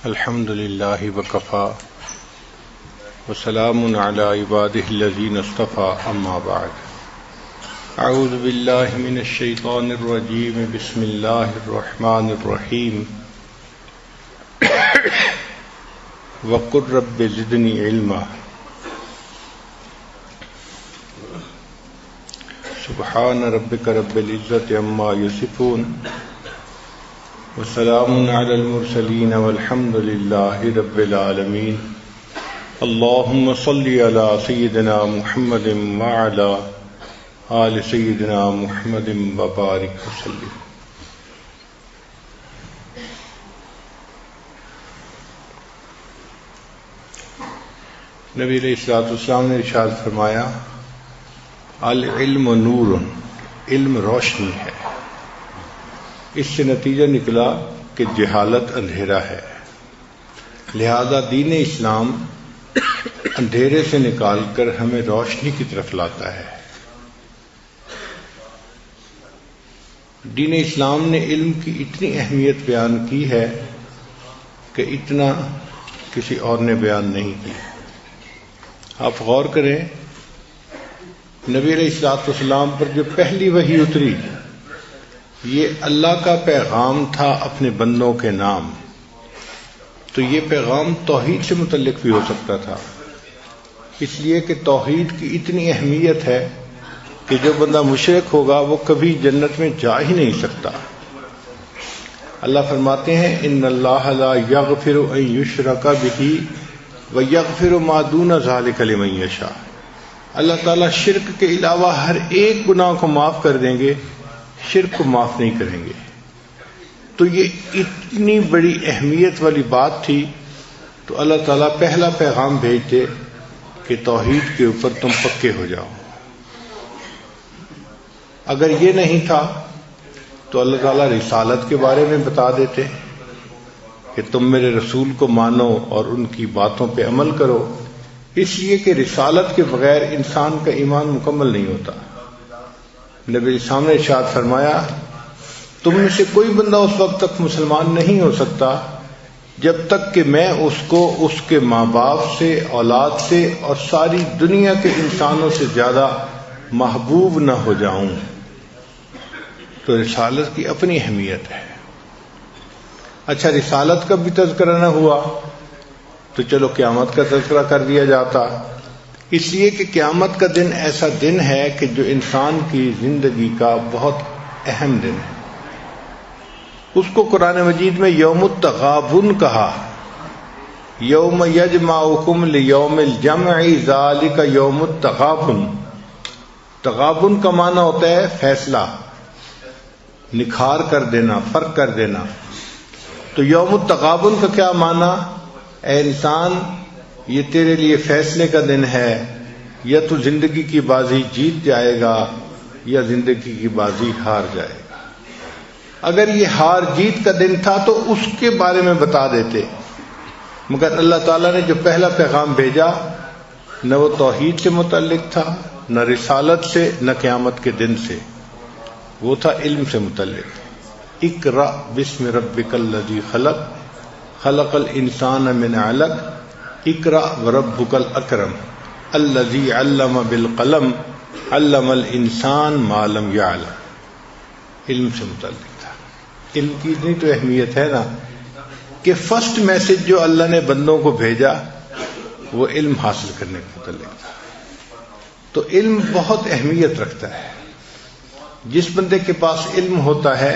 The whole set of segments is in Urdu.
الحمد للہ وکفا وسلام علی عبادہ الذین اصطفى اما بعد اعوذ باللہ من الشیطان الرجیم بسم اللہ الرحمن الرحیم وقل رب زدنی علما سبحان ربک رب العزت عما یصفون وسلام علی المرسلین والحمد للہ رب العالمین اللہم صلی علی سیدنا محمد وعلی آل سیدنا محمد وبارک وسلم۔ نبی علیہ الصلوۃ والسلام نے ارشاد فرمایا العلم نور، علم روشنی ہے۔ اس سے نتیجہ نکلا کہ جہالت اندھیرا ہے، لہذا دین اسلام اندھیرے سے نکال کر ہمیں روشنی کی طرف لاتا ہے۔ دین اسلام نے علم کی اتنی اہمیت بیان کی ہے کہ اتنا کسی اور نے بیان نہیں کی۔ آپ غور کریں، نبی علیہ الصلوۃ والسلام پر جو پہلی وحی اتری یہ اللہ کا پیغام تھا اپنے بندوں کے نام، تو یہ پیغام توحید سے متعلق بھی ہو سکتا تھا، اس لیے کہ توحید کی اتنی اہمیت ہے کہ جو بندہ مشرک ہوگا وہ کبھی جنت میں جا ہی نہیں سکتا۔ اللہ فرماتے ہیں ان اللہ لا یغفر ان یشرک بہ ویغفر ما دون ذلک لمن یشاء۔ اللہ تعالیٰ شرک کے علاوہ ہر ایک گناہ کو معاف کر دیں گے، شرک کو معاف نہیں کریں گے۔ تو یہ اتنی بڑی اہمیت والی بات تھی، تو اللہ تعالیٰ پہلا پیغام بھیجتے کہ توحید کے اوپر تم پکے ہو جاؤ۔ اگر یہ نہیں تھا تو اللہ تعالیٰ رسالت کے بارے میں بتا دیتے کہ تم میرے رسول کو مانو اور ان کی باتوں پہ عمل کرو، اس لیے کہ رسالت کے بغیر انسان کا ایمان مکمل نہیں ہوتا۔ نبی اسلام نے ارشاد فرمایا تم میں سے کوئی بندہ اس وقت تک مسلمان نہیں ہو سکتا جب تک کہ میں اس کو اس کے ماں باپ سے، اولاد سے اور ساری دنیا کے انسانوں سے زیادہ محبوب نہ ہو جاؤں۔ تو رسالت کی اپنی اہمیت ہے۔ اچھا، رسالت کا بھی تذکرہ نہ ہوا تو چلو قیامت کا تذکرہ کر دیا جاتا، اس لیے کہ قیامت کا دن ایسا دن ہے کہ جو انسان کی زندگی کا بہت اہم دن ہے۔ اس کو قرآن مجید میں یوم التغابن کہا، یوم یجمعکم لیوم الجمع ذالک یوم التغابن۔ تغابن کا معنی ہوتا ہے فیصلہ، نکھار کر دینا، فرق کر دینا۔ تو یوم التغابن کا کیا معنی؟ اے انسان، یہ تیرے لیے فیصلے کا دن ہے، یا تو زندگی کی بازی جیت جائے گا یا زندگی کی بازی ہار جائے گا۔ اگر یہ ہار جیت کا دن تھا تو اس کے بارے میں بتا دیتے، مگر اللہ تعالیٰ نے جو پہلا پیغام بھیجا نہ وہ توحید سے متعلق تھا، نہ رسالت سے، نہ قیامت کے دن سے، وہ تھا علم سے متعلق۔ اقرأ بسم ربک الذی خلق، خلق الانسان من علق، اقرأ وربک الاکرم الذی علم بالقلم علم الانسان ما لم یعلم۔ علم سے متعلق تھا۔ علم کی اتنی تو اہمیت ہے نا کہ فرسٹ میسج جو اللہ نے بندوں کو بھیجا وہ علم حاصل کرنے کے متعلق تھا۔ تو علم بہت اہمیت رکھتا ہے۔ جس بندے کے پاس علم ہوتا ہے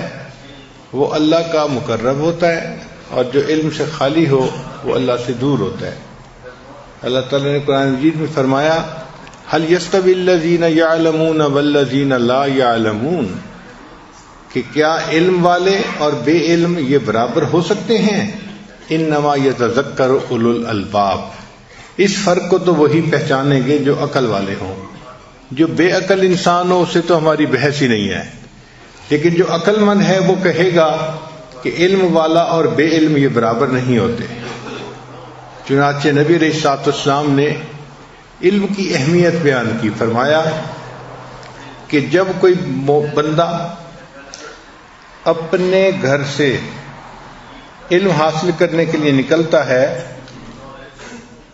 وہ اللہ کا مقرب ہوتا ہے، اور جو علم سے خالی ہو وہ اللہ سے دور ہوتا ہے۔ اللہ تعالیٰ نے قرآن مجید میں فرمایا هل يستوي الذين يعلمون والذين لا يعلمون، کہ کیا علم والے اور بے علم یہ برابر ہو سکتے ہیں؟ انما يتذكر اولو الالباب، اس فرق کو تو وہی پہچانیں گے جو عقل والے ہوں۔ جو بے عقل انسان ہو اسے تو ہماری بحث ہی نہیں ہے، لیکن جو عقل مند ہے وہ کہے گا کہ علم والا اور بے علم یہ برابر نہیں ہوتے۔ چنانچہ نبی علیہ الصلوۃ والسلام نے علم کی اہمیت بیان کی، فرمایا کہ جب کوئی بندہ اپنے گھر سے علم حاصل کرنے کے لیے نکلتا ہے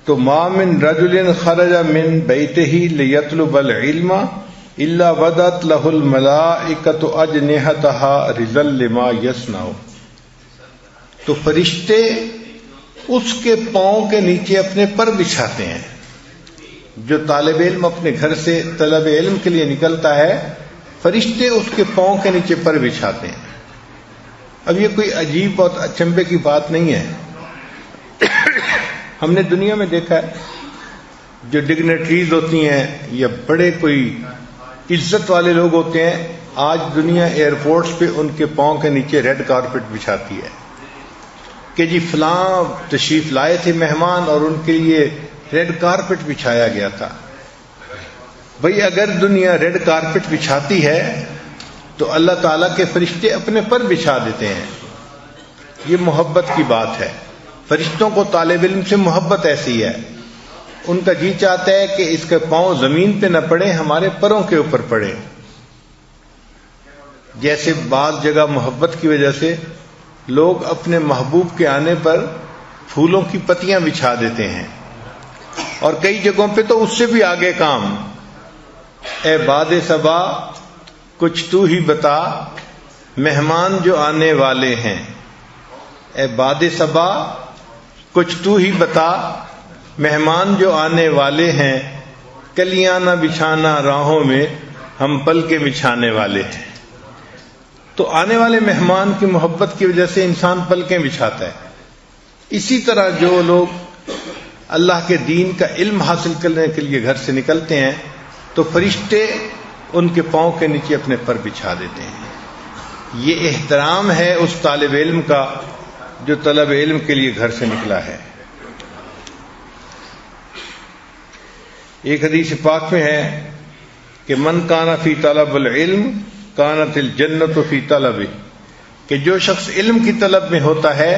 تو ما من رجل خرج من بیتہ لیطلب العلم الا ودت له الملائکۃ اجنحتها رضا لما یصنع، تو فرشتے اس کے پاؤں کے نیچے اپنے پر بچھاتے ہیں. جو طالب علم اپنے گھر سے طلب علم کے لیے نکلتا ہے، فرشتے اس کے پاؤں کے نیچے پر بچھاتے ہیں. اب یہ کوئی عجیب اور اچنبے کی بات نہیں ہے. ہم نے دنیا میں دیکھا ہے جو ڈگنیٹریز ہوتی ہیں یا بڑے کوئی عزت والے لوگ ہوتے ہیں، آج دنیا ایئرپورٹس پہ ان کے پاؤں کے نیچے ریڈ کارپٹ بچھاتی ہے کہ جی فلاں تشریف لائے تھے مہمان اور ان کے لیے ریڈ کارپٹ بچھایا گیا تھا. بھئی اگر دنیا ریڈ کارپٹ بچھاتی ہے تو اللہ تعالیٰ کے فرشتے اپنے پر بچھا دیتے ہیں. یہ محبت کی بات ہے. فرشتوں کو طالب علم سے محبت ایسی ہے، ان کا جی چاہتا ہے کہ اس کے پاؤں زمین پہ نہ پڑے، ہمارے پروں کے اوپر پڑے. جیسے بعض جگہ محبت کی وجہ سے لوگ اپنے محبوب کے آنے پر پھولوں کی پتیاں بچھا دیتے ہیں، اور کئی جگہوں پہ تو اس سے بھی آگے کام. اے باد صبا کچھ تو ہی بتا مہمان جو آنے والے ہیں. اے باد صبا کچھ تو ہی بتا مہمان جو آنے والے ہیں، کلیاں نہ بچھانا راہوں میں ہم پل کے بچھانے والے ہیں. تو آنے والے مہمان کی محبت کی وجہ سے انسان پلکیں بچھاتا ہے. اسی طرح جو لوگ اللہ کے دین کا علم حاصل کرنے کے لیے گھر سے نکلتے ہیں تو فرشتے ان کے پاؤں کے نیچے اپنے پر بچھا دیتے ہیں. یہ احترام ہے اس طالب علم کا جو طلب علم کے لیے گھر سے نکلا ہے. ایک حدیث پاک میں ہے کہ من کان فی طلب العلم کانت الجنت فی طلبہ، کہ جو شخص علم کی طلب میں ہوتا ہے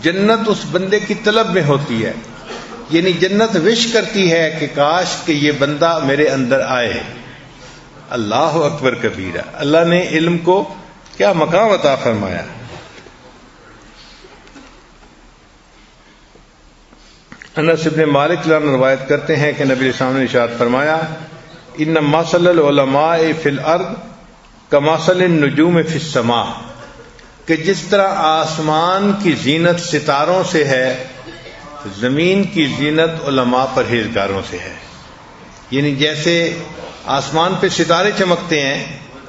جنت اس بندے کی طلب میں ہوتی ہے. یعنی جنت وش کرتی ہے کہ کاش کہ یہ بندہ میرے اندر آئے. اللہ اکبر کبیرہ. اللہ نے علم کو کیا مقام عطا فرمایا. انس بن مالک رضی اللہ عنہ روایت کرتے ہیں کہ نبی صلی اللہ علیہ وسلم نے ارشاد فرمایا ان مثل العلماء فی الارض کمثل النجوم فی السماء، کہ جس طرح آسمان کی زینت ستاروں سے ہے، زمین کی زینت علماء پرہیزگاروں سے ہے. یعنی جیسے آسمان پہ ستارے چمکتے ہیں،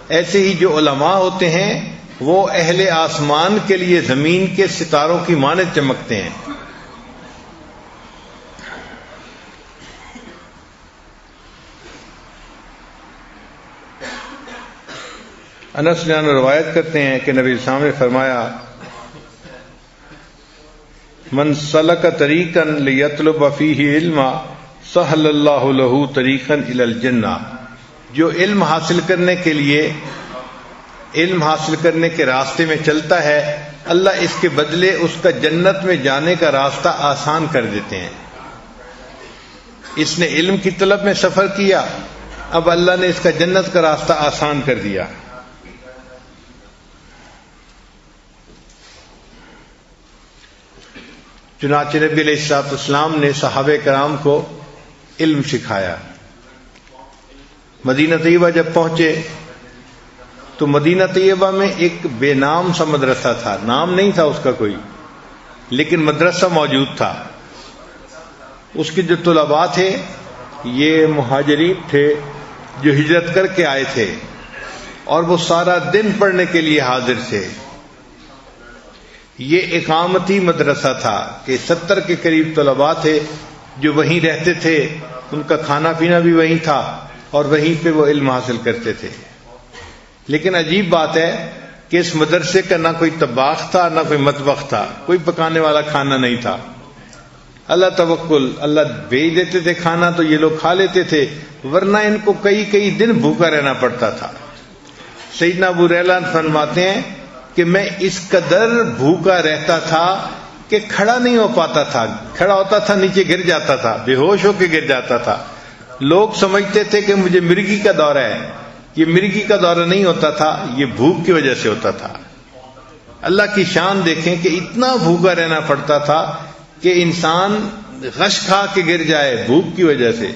ایسے ہی جو علماء ہوتے ہیں وہ اہل آسمان کے لیے زمین کے ستاروں کی مانند چمکتے ہیں. انس نے روایت کرتے ہیں کہ نبی صلی اللہ علیہ وسلم نے فرمایا من سلک طریقا لیطلب فیہ علما سہل اللہ لہ طریقا الی الجنہ، جو علم حاصل کرنے کے لیے علم حاصل کرنے کے راستے میں چلتا ہے اللہ اس کے بدلے اس کا جنت میں جانے کا راستہ آسان کر دیتے ہیں. اس نے علم کی طلب میں سفر کیا، اب اللہ نے اس کا جنت کا راستہ آسان کر دیا. چنانچہ نبی علیہ الصلوۃ والسلام نے صحابہ کرام کو علم سکھایا. مدینہ طیبہ جب پہنچے تو مدینہ طیبہ میں ایک بے نام سا مدرسہ تھا، نام نہیں تھا اس کا کوئی، لیکن مدرسہ موجود تھا. اس کے جو طلباء تھے یہ مہاجرین تھے جو ہجرت کر کے آئے تھے، اور وہ سارا دن پڑھنے کے لیے حاضر تھے. یہ اقامتی مدرسہ تھا کہ 70 کے قریب طلباء تھے جو وہیں رہتے تھے، ان کا کھانا پینا بھی وہیں تھا اور وہیں پہ وہ علم حاصل کرتے تھے. لیکن عجیب بات ہے کہ اس مدرسے کا نہ کوئی طباخ تھا نہ کوئی مطبخ تھا، کوئی پکانے والا کھانا نہیں تھا. اللہ توکل، اللہ بھیج دیتے تھے کھانا تو یہ لوگ کھا لیتے تھے، ورنہ ان کو کئی دن بھوکا رہنا پڑتا تھا. سیدنا ابو ریلان فرماتے ہیں کہ میں اس قدر بھوکا رہتا تھا کہ کھڑا نہیں ہو پاتا تھا، کھڑا ہوتا تھا نیچے گر جاتا تھا، بے ہوش ہو کے گر جاتا تھا. لوگ سمجھتے تھے کہ مجھے مرگی کا دورہ ہے. یہ مرگی کا دورہ نہیں ہوتا تھا، یہ بھوک کی وجہ سے ہوتا تھا. اللہ کی شان دیکھیں کہ اتنا بھوکا رہنا پڑتا تھا کہ انسان غش کھا کے گر جائے بھوک کی وجہ سے.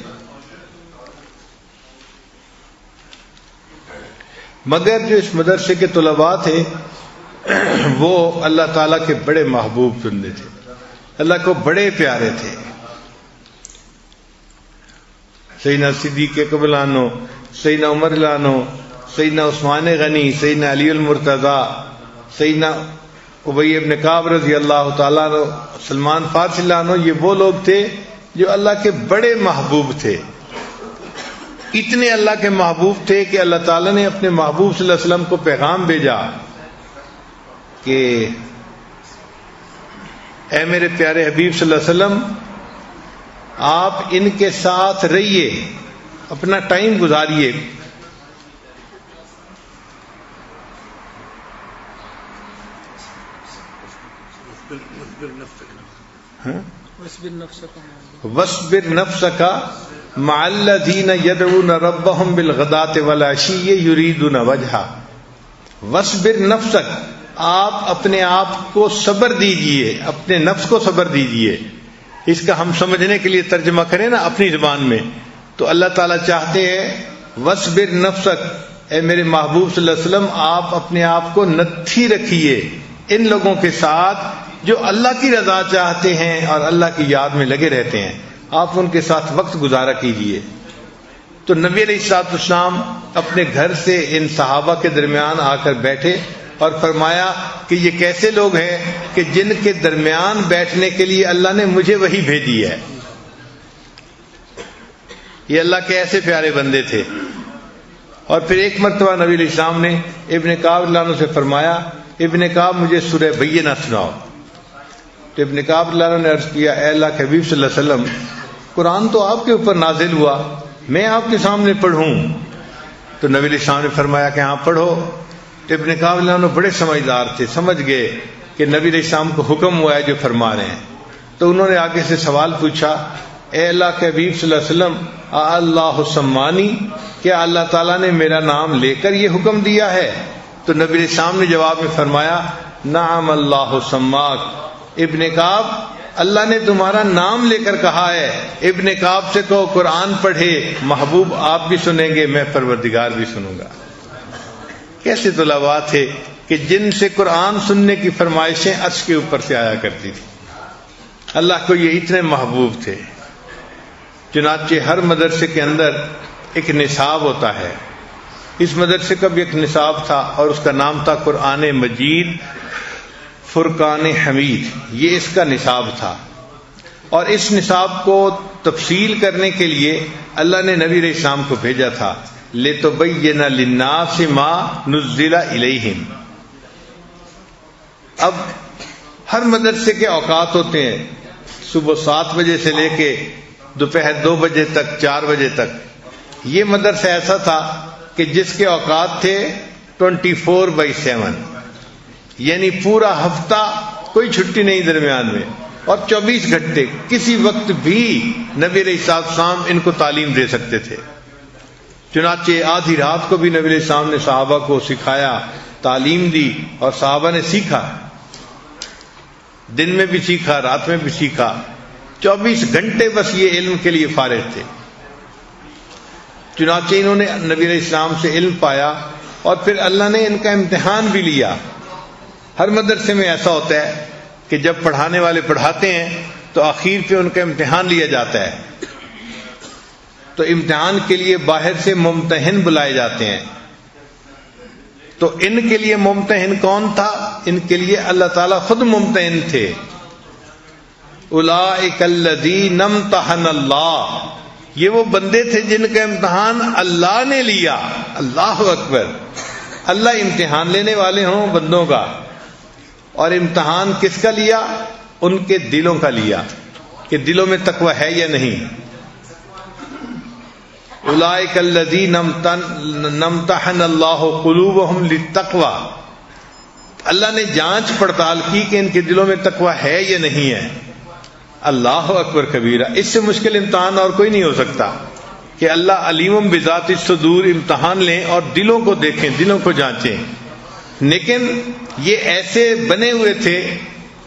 مگر جو اس مدرسے کے طلباء تھے وہ اللہ تعالیٰ کے بڑے محبوب بندے تھے، اللہ کو بڑے پیارے تھے. سیدنا صدیق اکبر عنہ، سیدنا عمر عنہ، سیدنا عثمان غنی، سیدنا علی المرتضیٰ، سیدنا ابی ابن کعب رضی اللہ تعالیٰ عنہ، سلمان فارسی عنہ، یہ وہ لوگ تھے جو اللہ کے بڑے محبوب تھے. اتنے اللہ کے محبوب تھے کہ اللہ تعالیٰ نے اپنے محبوب صلی اللہ علیہ وسلم کو پیغام بھیجا کہ اے میرے پیارے حبیب صلی اللہ علیہ وسلم، آپ ان کے ساتھ رہیے، اپنا ٹائم گزاریے. وَاصْبِرْ نَفْسَكَ مَعَ الَّذِينَ يَدْعُونَ رَبَّهُمْ بِالْغَدَاةِ وَالْعَشِيِّ يُرِيدُونَ وَجْهَهُ. وَاصْبِرْ نَفْسَكَ، آپ اپنے آپ کو صبر دیجئے، اپنے نفس کو صبر دیجئے. اس کا ہم سمجھنے کے لیے ترجمہ کریں نا اپنی زبان میں تو اللہ تعالیٰ چاہتے ہیں وَاصْبِرْ نَفْسَكَ، اے میرے محبوب صلی اللہ علیہ وسلم آپ اپنے آپ کو نتھی رکھیے ان لوگوں کے ساتھ جو اللہ کی رضا چاہتے ہیں اور اللہ کی یاد میں لگے رہتے ہیں. آپ ان کے ساتھ وقت گزارا کیجئے. تو نبی علیہ الصلوۃ والسلام اپنے گھر سے ان صحابہ کے درمیان آ کر بیٹھے اور فرمایا کہ یہ کیسے لوگ ہیں کہ جن کے درمیان بیٹھنے کے لیے اللہ نے مجھے وحی بھیجی ہے. یہ اللہ کے ایسے پیارے بندے تھے. اور پھر ایک مرتبہ نبی علیہ السلام نے ابن کعب رضی اللہ عنہ سے فرمایا ابن کعب مجھے سورہ بینہ سناؤ. تو ابن کعب رضی اللہ عنہ نے عرض کیا اے اللہ کے حبیب صلی اللہ علیہ وسلم، قرآن تو آپ کے اوپر نازل ہوا، میں آپ کے سامنے پڑھوں؟ تو نبی علیہ السلام نے فرمایا کہ ہاں پڑھو. تو ابن کعب رضی اللہ عنہ بڑے سمجھدار تھے، سمجھ گئے کہ نبی علیہ السلام کو حکم ہوا ہے جو فرما رہے ہیں. تو انہوں نے آگے سے سوال پوچھا اے اللہ کے حبیب صلی اللہ علیہ وسلم اللہ سمانی، کیا اللہ تعالیٰ نے میرا نام لے کر یہ حکم دیا ہے؟ تو نبی علیہ السلام نے جواب میں فرمایا نعم اللہ سماک. ابن کعب، اللہ نے تمہارا نام لے کر کہا ہے. ابن کعب سے کہو قرآن پڑھے، محبوب آپ بھی سنیں گے، میں پروردگار بھی سنوں گا. کیسے طلباء تھے کہ جن سے قرآن سننے کی فرمائشیں عرش کے اوپر سے آیا کرتی تھی. اللہ کو یہ اتنے محبوب تھے. چنانچہ ہر مدرسے کے اندر ایک نصاب ہوتا ہے. اس مدرسے کا بھی ایک نصاب تھا اور اس کا نام تھا قرآن مجید فرقان حمید. یہ اس کا نصاب تھا. اور اس نصاب کو تفصیل کرنے کے لیے اللہ نے نبی علیہ السلام کو بھیجا تھا لِتُبَيِّنَ لِلنَّاسِ مَا نُزِّلَ إِلَيْهِمْ. اب ہر مدرسے کے اوقات ہوتے ہیں، صبح 7 بجے سے لے کے دوپہر 2 بجے تک، 4 بجے تک. یہ مدرسہ ایسا تھا کہ جس کے اوقات تھے 24/7، یعنی پورا ہفتہ کوئی چھٹی نہیں درمیان میں، اور 24 گھنٹے کسی وقت بھی نبی علیہ السلام ان کو تعلیم دے سکتے تھے. چنانچہ آدھی رات کو بھی نبی علیہ السلام نے صحابہ کو سکھایا، تعلیم دی، اور صحابہ نے سیکھا. دن میں بھی سیکھا، رات میں بھی سیکھا. 24 گھنٹے بس یہ علم کے لیے فارغ تھے. چنانچہ انہوں نے نبی علیہ السلام سے علم پایا اور پھر اللہ نے ان کا امتحان بھی لیا. ہر مدرسے میں ایسا ہوتا ہے کہ جب پڑھانے والے پڑھاتے ہیں تو آخر پہ ان کا امتحان لیا جاتا ہے. تو امتحان کے لیے باہر سے ممتحن بلائے جاتے ہیں. تو ان کے لیے ممتحن کون تھا؟ ان کے لیے اللہ تعالیٰ خود ممتحن تھے. اولئک الذین امتحن اللہ، یہ وہ بندے تھے جن کا امتحان اللہ نے لیا. اللہ اکبر. اللہ امتحان لینے والے ہوں بندوں کا. اور امتحان کس کا لیا؟ ان کے دلوں کا لیا کہ دلوں میں تقوی ہے یا نہیں. اولئک الذین امتحن اللہ قلوبہم للتقوی، اللہ نے جانچ پڑتال کی کہ ان کے دلوں میں تقوی ہے یا نہیں ہے. اللہ اکبر کبیرہ. اس سے مشکل امتحان اور کوئی نہیں ہو سکتا کہ اللہ علیم بذات الصدور امتحان لیں اور دلوں کو دیکھیں، دلوں کو جانچیں. لیکن یہ ایسے بنے ہوئے تھے،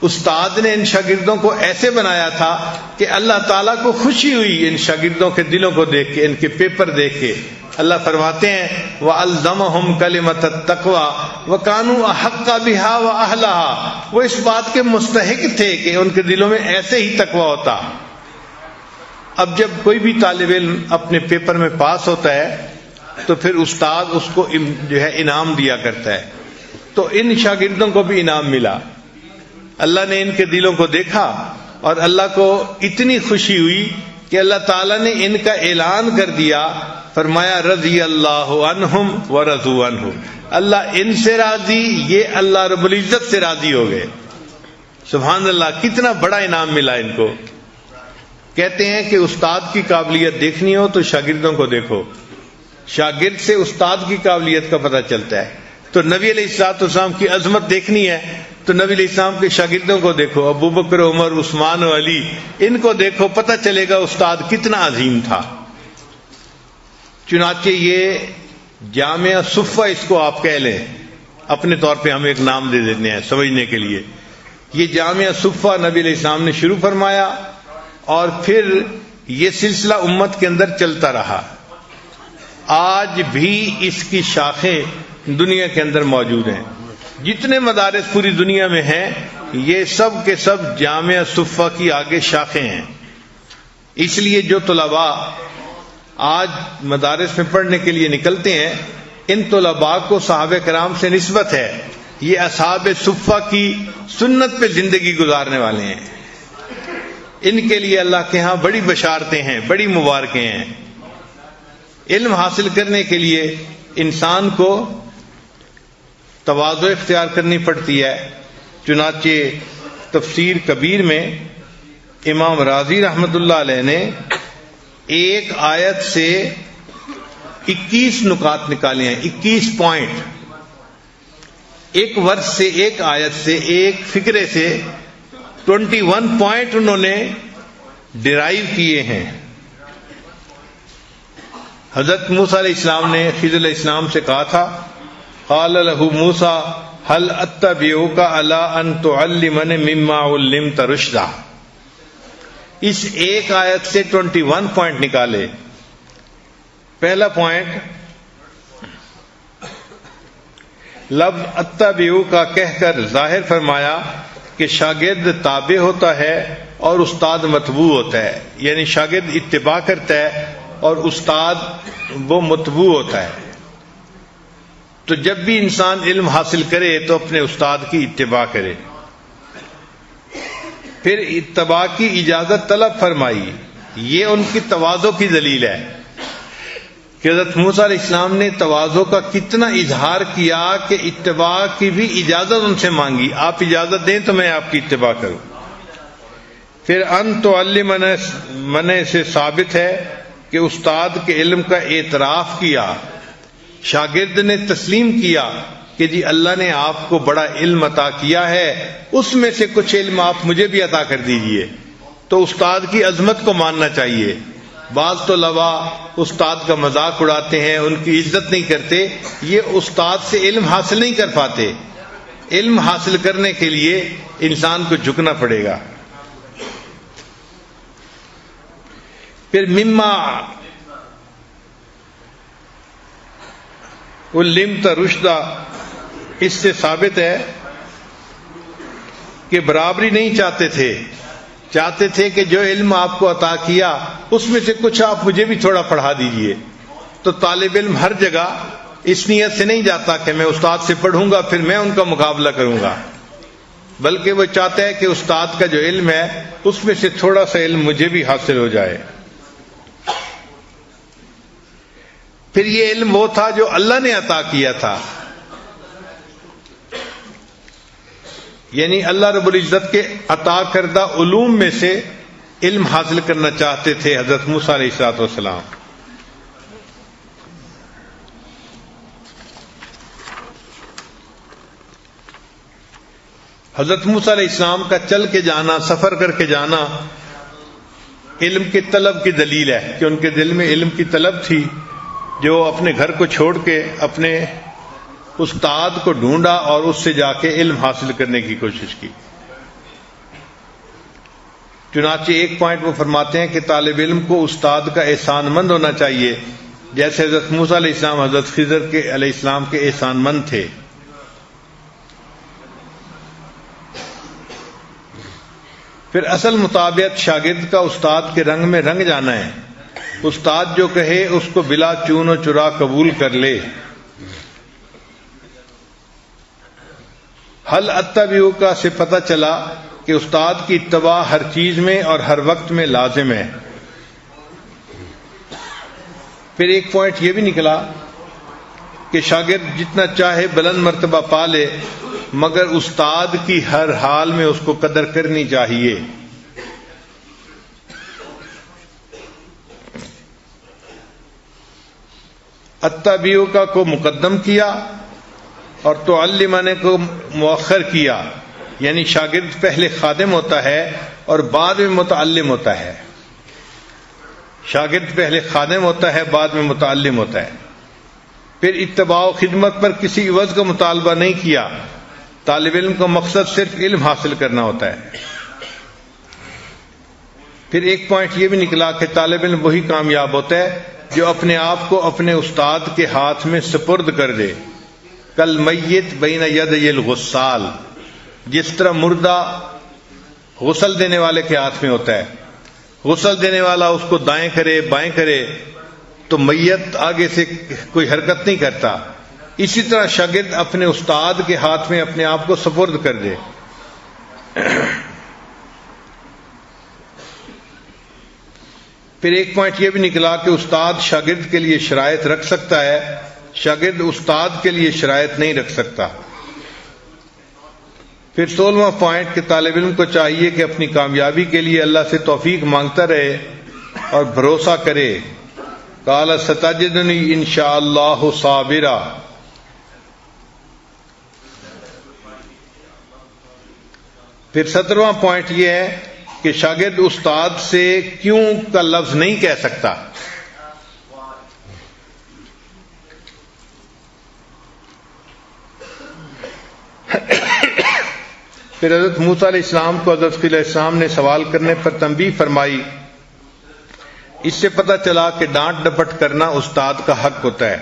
استاد نے ان شاگردوں کو ایسے بنایا تھا کہ اللہ تعالیٰ کو خوشی ہوئی ان شاگردوں کے دلوں کو دیکھ کے، ان کے پیپر دیکھ کے۔ اللہ فرماتے ہیں وَأَلْزَمَهُمْ كَلِمَةَ التَّقْوَى وَكَانُوا أَحَقَّ بِهَا وَأَهْلَهَا، وہ اس بات کے مستحق تھے کہ ان کے دلوں میں ایسے ہی تقویٰ ہوتا۔ اب جب کوئی بھی طالب علم اپنے پیپر میں پاس ہوتا ہے تو پھر استاد اس کو جو ہے انعام دیا کرتا ہے، تو ان شاگردوں کو بھی انعام ملا۔ اللہ نے ان کے دلوں کو دیکھا اور اللہ کو اتنی خوشی ہوئی کہ اللہ تعالیٰ نے ان کا اعلان کر دیا، فرمایا رضی اللہ عنہم ورضوا عنہ، اللہ ان سے راضی، یہ اللہ رب العزت سے راضی ہو گئے۔ سبحان اللہ، کتنا بڑا انعام ملا ان کو۔ کہتے ہیں کہ استاد کی قابلیت دیکھنی ہو تو شاگردوں کو دیکھو، شاگرد سے استاد کی قابلیت کا پتہ چلتا ہے۔ تو نبی علیہ الصلوۃ والسلام کی عظمت دیکھنی ہے تو نبی علیہ السلام کے شاگردوں کو دیکھو، ابو بکر، عمر، عثمان و علی، ان کو دیکھو، پتہ چلے گا استاد کتنا عظیم تھا۔ چنانچہ یہ جامعہ صفہ، اس کو آپ کہہ لیں، اپنے طور پہ ہم ایک نام دے دیتے ہیں سمجھنے کے لیے۔ یہ جامعہ صفہ نبی علیہ السلام نے شروع فرمایا اور پھر یہ سلسلہ امت کے اندر چلتا رہا۔ آج بھی اس کی شاخیں دنیا کے اندر موجود ہیں، جتنے مدارس پوری دنیا میں ہیں یہ سب کے سب جامعہ صفہ کی آگے شاخیں ہیں۔ اس لیے جو طلباء آج مدارس میں پڑھنے کے لیے نکلتے ہیں، ان طلباء کو صحابہ کرام سے نسبت ہے، یہ اصحاب صفہ کی سنت پہ زندگی گزارنے والے ہیں۔ ان کے لیے اللہ کے ہاں بڑی بشارتیں ہیں، بڑی مبارکیں ہیں۔ علم حاصل کرنے کے لیے انسان کو تواضع اختیار کرنی پڑتی ہے۔ چنانچہ تفسیر کبیر میں امام رازی رحمت اللہ علیہ نے ایک آیت سے 21 نکات نکالے ہیں، 21 پوائنٹ، ایک ورس سے، ایک آیت سے، ایک فقرے سے 21 پوائنٹ انہوں نے ڈرائیو کیے ہیں۔ حضرت موسیٰ علیہ السلام نے خضر علیہ السلام سے کہا تھا، قال له موسیٰ هل اتبعک علی ان تعلمنی مما علمت رشدا۔ اس ایک آیت سے 21 پوائنٹ نکالے۔ پہلا پوائنٹ، لفظ اتبعک کا کہہ کر ظاہر فرمایا کہ شاگرد تابع ہوتا ہے اور استاد متبوع ہوتا ہے، یعنی شاگرد اتباع کرتا ہے اور استاد وہ متبوع ہوتا ہے۔ تو جب بھی انسان علم حاصل کرے تو اپنے استاد کی اتباع کرے۔ پھر اتباع کی اجازت طلب فرمائی، یہ ان کی تواضع کی دلیل ہے کہ حضرت موسیٰ علیہ السلام نے تواضع کا کتنا اظہار کیا کہ اتباع کی بھی اجازت ان سے مانگی، آپ اجازت دیں تو میں آپ کی اتباع کروں۔ پھر ان تعلمنی سے ثابت ہے کہ استاد کے علم کا اعتراف کیا، شاگرد نے تسلیم کیا کہ جی اللہ نے آپ کو بڑا علم عطا کیا ہے، اس میں سے کچھ علم آپ مجھے بھی عطا کر دیجئے۔ تو استاد کی عظمت کو ماننا چاہیے۔ بعض طلباء استاد کا مذاق اڑاتے ہیں، ان کی عزت نہیں کرتے، یہ استاد سے علم حاصل نہیں کر پاتے۔ علم حاصل کرنے کے لیے انسان کو جھکنا پڑے گا۔ پھر مما علمت رشدا، اس سے ثابت ہے کہ برابری نہیں چاہتے تھے کہ جو علم آپ کو عطا کیا اس میں سے کچھ آپ مجھے بھی تھوڑا پڑھا دیجئے۔ تو طالب علم ہر جگہ اس نیت سے نہیں جاتا کہ میں استاد سے پڑھوں گا پھر میں ان کا مقابلہ کروں گا، بلکہ وہ چاہتا ہے کہ استاد کا جو علم ہے اس میں سے تھوڑا سا علم مجھے بھی حاصل ہو جائے۔ پھر یہ علم وہ تھا جو اللہ نے عطا کیا تھا، یعنی اللہ رب العزت کے عطا کردہ علوم میں سے علم حاصل کرنا چاہتے تھے حضرت موسیٰ علیہ السلام۔ حضرت موسیٰ علیہ السلام کا چل کے جانا، سفر کر کے جانا علم کی طلب کی دلیل ہے کہ ان کے دل میں علم کی طلب تھی، جو اپنے گھر کو چھوڑ کے اپنے استاد کو ڈھونڈا اور اس سے جا کے علم حاصل کرنے کی کوشش کی۔ چنانچہ ایک پوائنٹ وہ فرماتے ہیں کہ طالب علم کو استاد کا احسان مند ہونا چاہیے، جیسے حضرت موسیٰ علیہ السلام حضرت خضر علیہ السلام کے احسان مند تھے۔ پھر اصل مطابقت شاگرد کا استاد کے رنگ میں رنگ جانا ہے، استاد جو کہے اس کو بلا چون و چرا قبول کر لے۔ حل اتبعو کا سے پتہ چلا کہ استاد کی اتباع ہر چیز میں اور ہر وقت میں لازم ہے۔ پھر ایک پوائنٹ یہ بھی نکلا کہ شاگرد جتنا چاہے بلند مرتبہ پا لے، مگر استاد کی ہر حال میں اس کو قدر کرنی چاہیے۔ اتبعو کا کو مقدم کیا اور تعلمنے کو مؤخر کیا، یعنی شاگرد پہلے خادم ہوتا ہے اور بعد میں متعلم ہوتا ہے۔ شاگرد پہلے خادم ہوتا ہے، بعد میں متعلم ہوتا ہے۔ پھر اتباع و خدمت پر کسی عوض کا مطالبہ نہیں کیا، طالب علم کا مقصد صرف علم حاصل کرنا ہوتا ہے۔ پھر ایک پوائنٹ یہ بھی نکلا کہ طالب علم وہی کامیاب ہوتا ہے جو اپنے آپ کو اپنے استاد کے ہاتھ میں سپرد کر دے، کل میت بین یدی الغسال، جس طرح مردہ غسل دینے والے کے ہاتھ میں ہوتا ہے، غسل دینے والا اس کو دائیں کرے بائیں کرے تو میت آگے سے کوئی حرکت نہیں کرتا، اسی طرح شاگرد اپنے استاد کے ہاتھ میں اپنے آپ کو سپرد کر دے۔ پھر ایک پوائنٹ یہ بھی نکلا کہ استاد شاگرد کے لیے شرائط رکھ سکتا ہے، شاگرد استاد کے لیے شرائط نہیں رکھ سکتا۔ پھر 16واں پوائنٹ کہ طالب علم کو چاہیے کہ اپنی کامیابی کے لیے اللہ سے توفیق مانگتا رہے اور بھروسہ کرے۔ قال ستجدنی انشاءاللہ صابرا۔ پھر 17واں پوائنٹ یہ ہے کہ شاگرد استاد سے کیوں کا لفظ نہیں کہہ سکتا۔ پھر حضرت موسیٰ علیہ السلام کو حضرت خضر علیہ السلام نے سوال کرنے پر تنبیہ فرمائی، اس سے پتہ چلا کہ ڈانٹ ڈپٹ کرنا استاد کا حق ہوتا ہے۔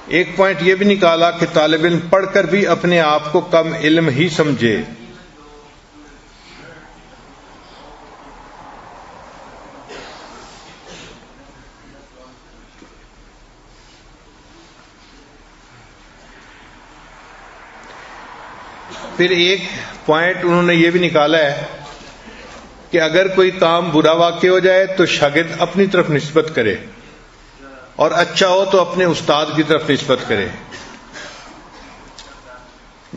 ایک پوائنٹ یہ بھی نکالا کہ طالب علم پڑھ کر بھی اپنے آپ کو کم علم ہی سمجھے۔ پھر ایک پوائنٹ انہوں نے یہ بھی نکالا ہے کہ اگر کوئی کام برا واقع ہو جائے تو شاگرد اپنی طرف نسبت کرے اور اچھا ہو تو اپنے استاد کی طرف نسبت کرے۔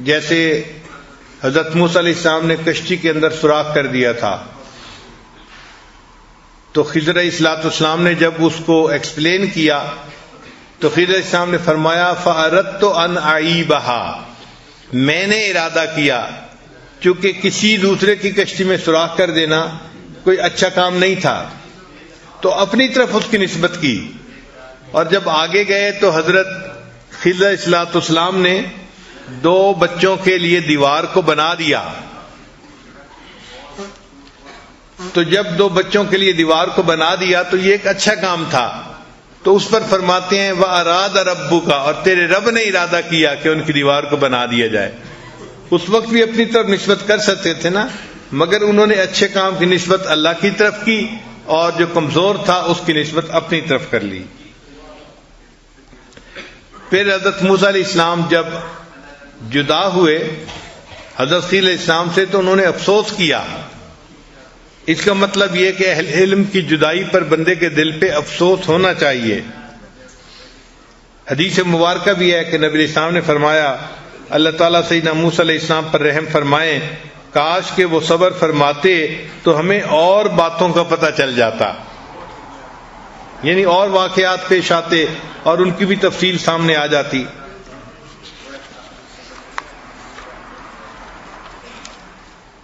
جیسے حضرت موسیٰ علیہ السلام نے کشتی کے اندر سوراخ کر دیا تھا، تو خضر علیہ السلام نے جب اس کو ایکسپلین کیا تو خضر علیہ السلام نے فرمایا فَأَرَدْتُ أَنْ أَعِيبَهَا، میں نے ارادہ کیا، چونکہ کسی دوسرے کی کشتی میں سوراخ کر دینا کوئی اچھا کام نہیں تھا، تو اپنی طرف اس کی نسبت کی، اور جب آگے گئے تو حضرت خضر علیہ السلام نے 2 بچوں کے لیے دیوار کو بنا دیا، تو جب 2 بچوں کے لیے دیوار کو بنا دیا تو یہ ایک اچھا کام تھا، تو اس پر فرماتے ہیں وَأَرَادَ رَبُّكَ، اور تیرے رب نے ارادہ کیا کہ ان کی دیوار کو بنا دیا جائے۔ اس وقت بھی اپنی طرف نسبت کر سکتے تھے نا، مگر انہوں نے اچھے کام کی نسبت اللہ کی طرف کی اور جو کمزور تھا اس کی نسبت اپنی طرف کر لی۔ پھر حضرت موسیٰ علیہ السلام جب جدا ہوئے حضرت خضر علیہ السلام سے تو انہوں نے افسوس کیا۔ اس کا مطلب یہ کہ اہل علم کی جدائی پر بندے کے دل پہ افسوس ہونا چاہیے۔ حدیث مبارکہ بھی ہے کہ نبی علیہ السلام نے فرمایا اللہ تعالیٰ سیدنا موسیٰ علیہ السلام پر رحم فرمائیں، کاش کہ وہ صبر فرماتے تو ہمیں اور باتوں کا پتہ چل جاتا، یعنی اور واقعات پیش آتے اور ان کی بھی تفصیل سامنے آ جاتی۔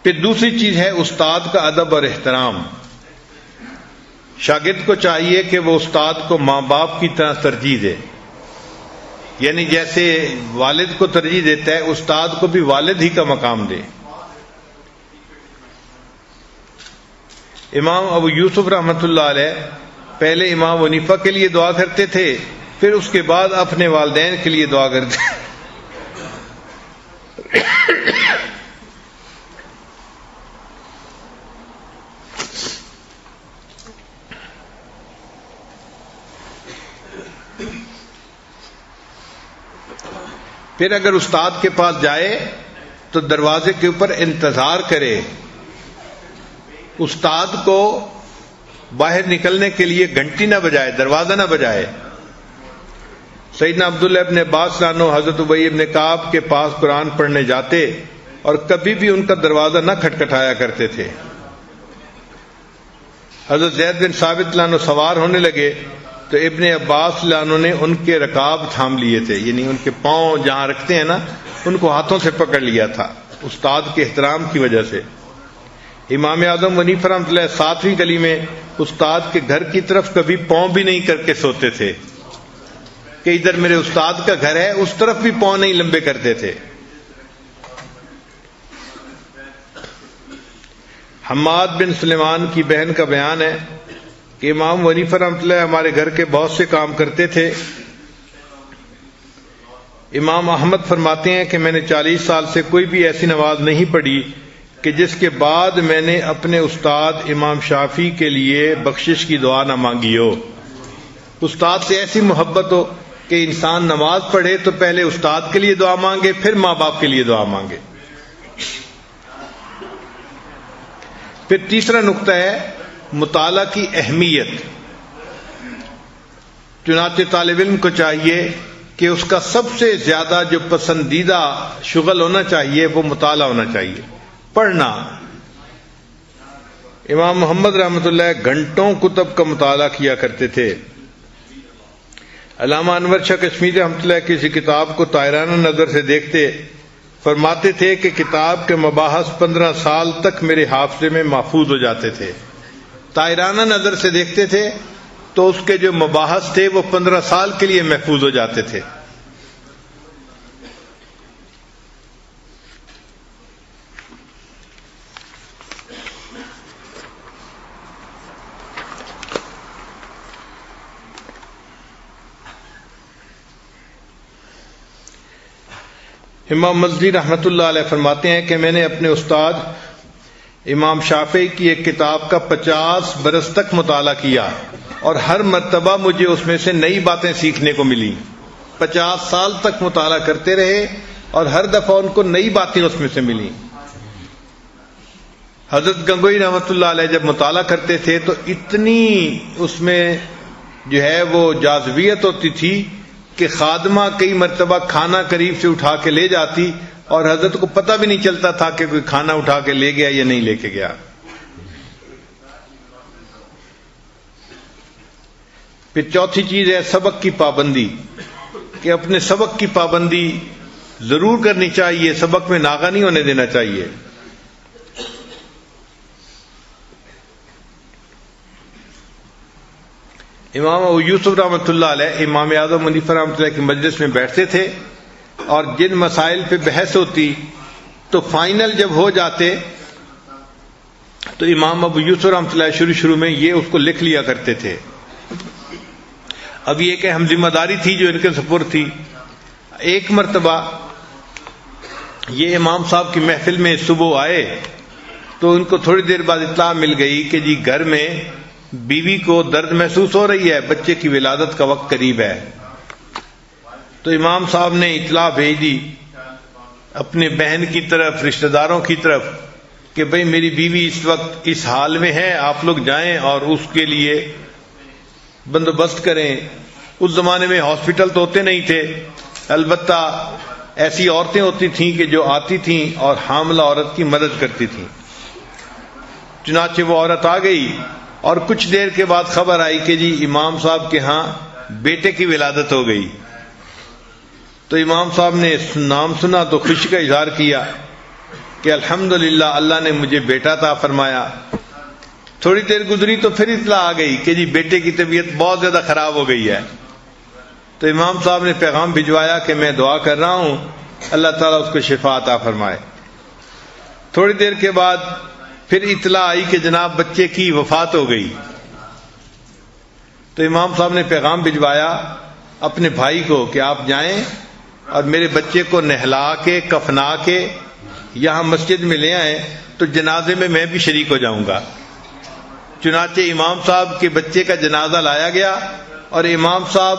پھر دوسری چیز ہے استاد کا ادب اور احترام۔ شاگرد کو چاہیے کہ وہ استاد کو ماں باپ کی طرح ترجیح دے، یعنی جیسے والد کو ترجیح دیتا ہے استاد کو بھی والد ہی کا مقام دے۔ امام ابو یوسف رحمۃ اللہ علیہ پہلے امام حنیفہ کے لیے دعا کرتے تھے، پھر اس کے بعد اپنے والدین کے لیے دعا کرتے پھر اگر استاد کے پاس جائے تو دروازے کے اوپر انتظار کرے، استاد کو باہر نکلنے کے لیے گھنٹی نہ بجائے، دروازہ نہ بجائے۔ سیدنا عبداللہ ابن عباس عنہ حضرت ابی ابن کعب کے پاس قرآن پڑھنے جاتے اور کبھی بھی ان کا دروازہ نہ کھٹکھٹایا کرتے تھے۔ حضرت زید بن ثابت عنہ سوار ہونے لگے تو ابن عباس عنہ نے ان کے رکاب تھام لیے تھے، یعنی ان کے پاؤں جہاں رکھتے ہیں نا ان کو ہاتھوں سے پکڑ لیا تھا استاد کے احترام کی وجہ سے۔ امام اعظم حنیفہ رحمۃ اللہ 7ویں گلی میں استاد کے گھر کی طرف کبھی پاؤں بھی نہیں کر کے سوتے تھے کہ ادھر میرے استاد کا گھر ہے، اس طرف بھی پاؤں نہیں لمبے کرتے تھے۔ حماد بن سلیمان کی بہن کا بیان ہے کہ امام حنیفہ رحمۃ اللہ ہمارے گھر کے بہت سے کام کرتے تھے۔ امام احمد فرماتے ہیں کہ میں نے 40 سال سے کوئی بھی ایسی نماز نہیں پڑھی کہ جس کے بعد میں نے اپنے استاد امام شافعی کے لیے بخشش کی دعا نہ مانگی ہو۔ استاد سے ایسی محبت ہو کہ انسان نماز پڑھے تو پہلے استاد کے لیے دعا مانگے، پھر ماں باپ کے لیے دعا مانگے۔ پھر تیسرا نقطہ ہے مطالعہ کی اہمیت۔ چنانچہ طالب علم کو چاہیے کہ اس کا سب سے زیادہ جو پسندیدہ شغل ہونا چاہیے وہ مطالعہ ہونا چاہیے، پڑھنا۔ امام محمد رحمۃ اللہ گھنٹوں کتب کا مطالعہ کیا کرتے تھے۔ علامہ انور شاہ کشمیری رحمۃ اللہ کسی کتاب کو طائرانہ نظر سے دیکھتے فرماتے تھے کہ کتاب کے مباحث 15 سال تک میرے حافظے میں محفوظ ہو جاتے تھے۔ طائرانہ نظر سے دیکھتے تھے تو اس کے جو مباحث تھے وہ 15 سال کے لیے محفوظ ہو جاتے تھے۔ امام مزنی رحمۃ اللہ علیہ فرماتے ہیں کہ میں نے اپنے استاد امام شافعی کی ایک کتاب کا 50 برس تک مطالعہ کیا اور ہر مرتبہ مجھے اس میں سے نئی باتیں سیکھنے کو ملی۔ 50 سال تک مطالعہ کرتے رہے اور ہر دفعہ ان کو نئی باتیں اس میں سے ملی۔ حضرت گنگوئی رحمۃ اللہ علیہ جب مطالعہ کرتے تھے تو اتنی اس میں جو ہے وہ جاذبیت ہوتی تھی کہ خادمہ کئی مرتبہ کھانا قریب سے اٹھا کے لے جاتی اور حضرت کو پتہ بھی نہیں چلتا تھا کہ کوئی کھانا اٹھا کے لے گیا یا نہیں لے کے گیا۔ پھر چوتھی چیز ہے سبق کی پابندی، کہ اپنے سبق کی پابندی ضرور کرنی چاہیے، سبق میں ناغہ نہیں ہونے دینا چاہیے۔ امام ابو یوسف رحمۃ اللہ علیہ امام اعظم حنیفہ رحمۃ اللہ کی مجلس میں بیٹھتے تھے اور جن مسائل پہ بحث ہوتی تو فائنل جب ہو جاتے تو امام ابو یوسف رحمۃ اللہ شروع میں یہ اس کو لکھ لیا کرتے تھے۔ اب یہ کہ ہم ذمہ داری تھی جو ان کے سپرد تھی۔ ایک مرتبہ یہ امام صاحب کی محفل میں صبح آئے تو ان کو تھوڑی دیر بعد اطلاع مل گئی کہ جی گھر میں بیوی کو درد محسوس ہو رہی ہے، بچے کی ولادت کا وقت قریب ہے۔ تو امام صاحب نے اطلاع بھیج دی اپنے بہن کی طرف، رشتہ داروں کی طرف کہ بھئی میری بیوی اس وقت اس حال میں ہے، آپ لوگ جائیں اور اس کے لیے بندوبست کریں۔ اس زمانے میں ہاسپٹل تو ہوتے نہیں تھے، البتہ ایسی عورتیں ہوتی تھیں کہ جو آتی تھیں اور حاملہ عورت کی مدد کرتی تھیں۔ چنانچہ وہ عورت آ گئی اور کچھ دیر کے بعد خبر آئی کہ جی امام صاحب کے ہاں بیٹے کی ولادت ہو گئی۔ تو امام صاحب نے نام سنا تو خوشی کا اظہار کیا کہ الحمدللہ اللہ نے مجھے بیٹا عطا فرمایا۔ تھوڑی دیر گزری تو پھر اطلاع آ گئی کہ جی بیٹے کی طبیعت بہت زیادہ خراب ہو گئی ہے. تو امام صاحب نے پیغام بھجوایا کہ میں دعا کر رہا ہوں اللہ تعالیٰ اس کو شفا عطا فرمائے. تھوڑی دیر کے بعد پھر اطلاع آئی کہ جناب بچے کی وفات ہو گئی. تو امام صاحب نے پیغام بھجوایا اپنے بھائی کو کہ آپ جائیں اور میرے بچے کو نہلا کے کفنا کے یہاں مسجد میں لے آئیں تو جنازے میں میں بھی شریک ہو جاؤں گا. چنانچہ امام صاحب کے بچے کا جنازہ لایا گیا اور امام صاحب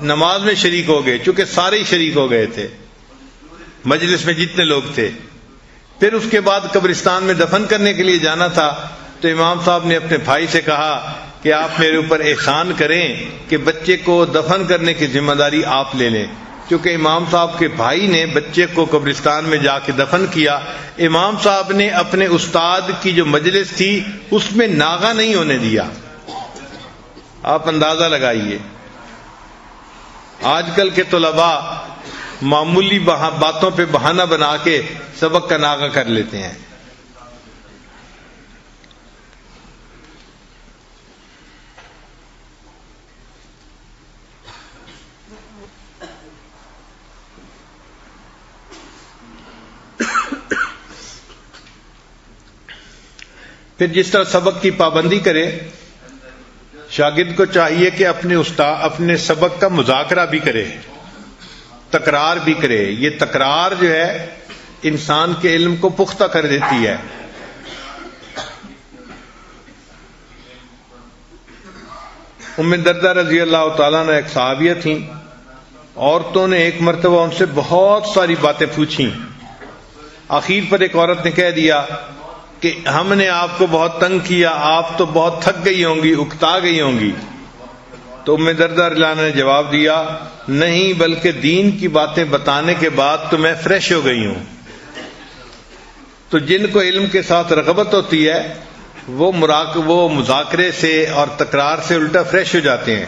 نماز میں شریک ہو گئے، چونکہ سارے ہی شریک ہو گئے تھے مجلس میں جتنے لوگ تھے. پھر اس کے بعد قبرستان میں دفن کرنے کے لیے جانا تھا تو امام صاحب نے اپنے بھائی سے کہا کہ آپ میرے اوپر احسان کریں کہ بچے کو دفن کرنے کی ذمہ داری آپ لے لیں. کیونکہ امام صاحب کے بھائی نے بچے کو قبرستان میں جا کے دفن کیا. امام صاحب نے اپنے استاد کی جو مجلس تھی اس میں ناغہ نہیں ہونے دیا. آپ اندازہ لگائیے آج کل کے طلباء معمولی باتوں پہ بہانہ بنا کے سبق کا ناغہ کر لیتے ہیں. پھر جس طرح سبق کی پابندی کرے، شاگرد کو چاہیے کہ اپنے سبق کا مذاکرہ بھی کرے، تکرار بھی کرے. یہ تکرار جو ہے انسان کے علم کو پختہ کر دیتی ہے. ام دردہ رضی اللہ تعالیٰ نے ایک صحابیہ تھیں. عورتوں نے ایک مرتبہ ان سے بہت ساری باتیں پوچھیں. آخر پر ایک عورت نے کہہ دیا کہ ہم نے آپ کو بہت تنگ کیا، آپ تو بہت تھک گئی ہوں گی، اکتا گئی ہوں گی. تو ام دردہ رضی اللہ عنہا نے جواب دیا نہیں، بلکہ دین کی باتیں بتانے کے بعد تو میں فریش ہو گئی ہوں. تو جن کو علم کے ساتھ رغبت ہوتی ہے وہ مذاکرے سے اور تکرار سے الٹا فریش ہو جاتے ہیں.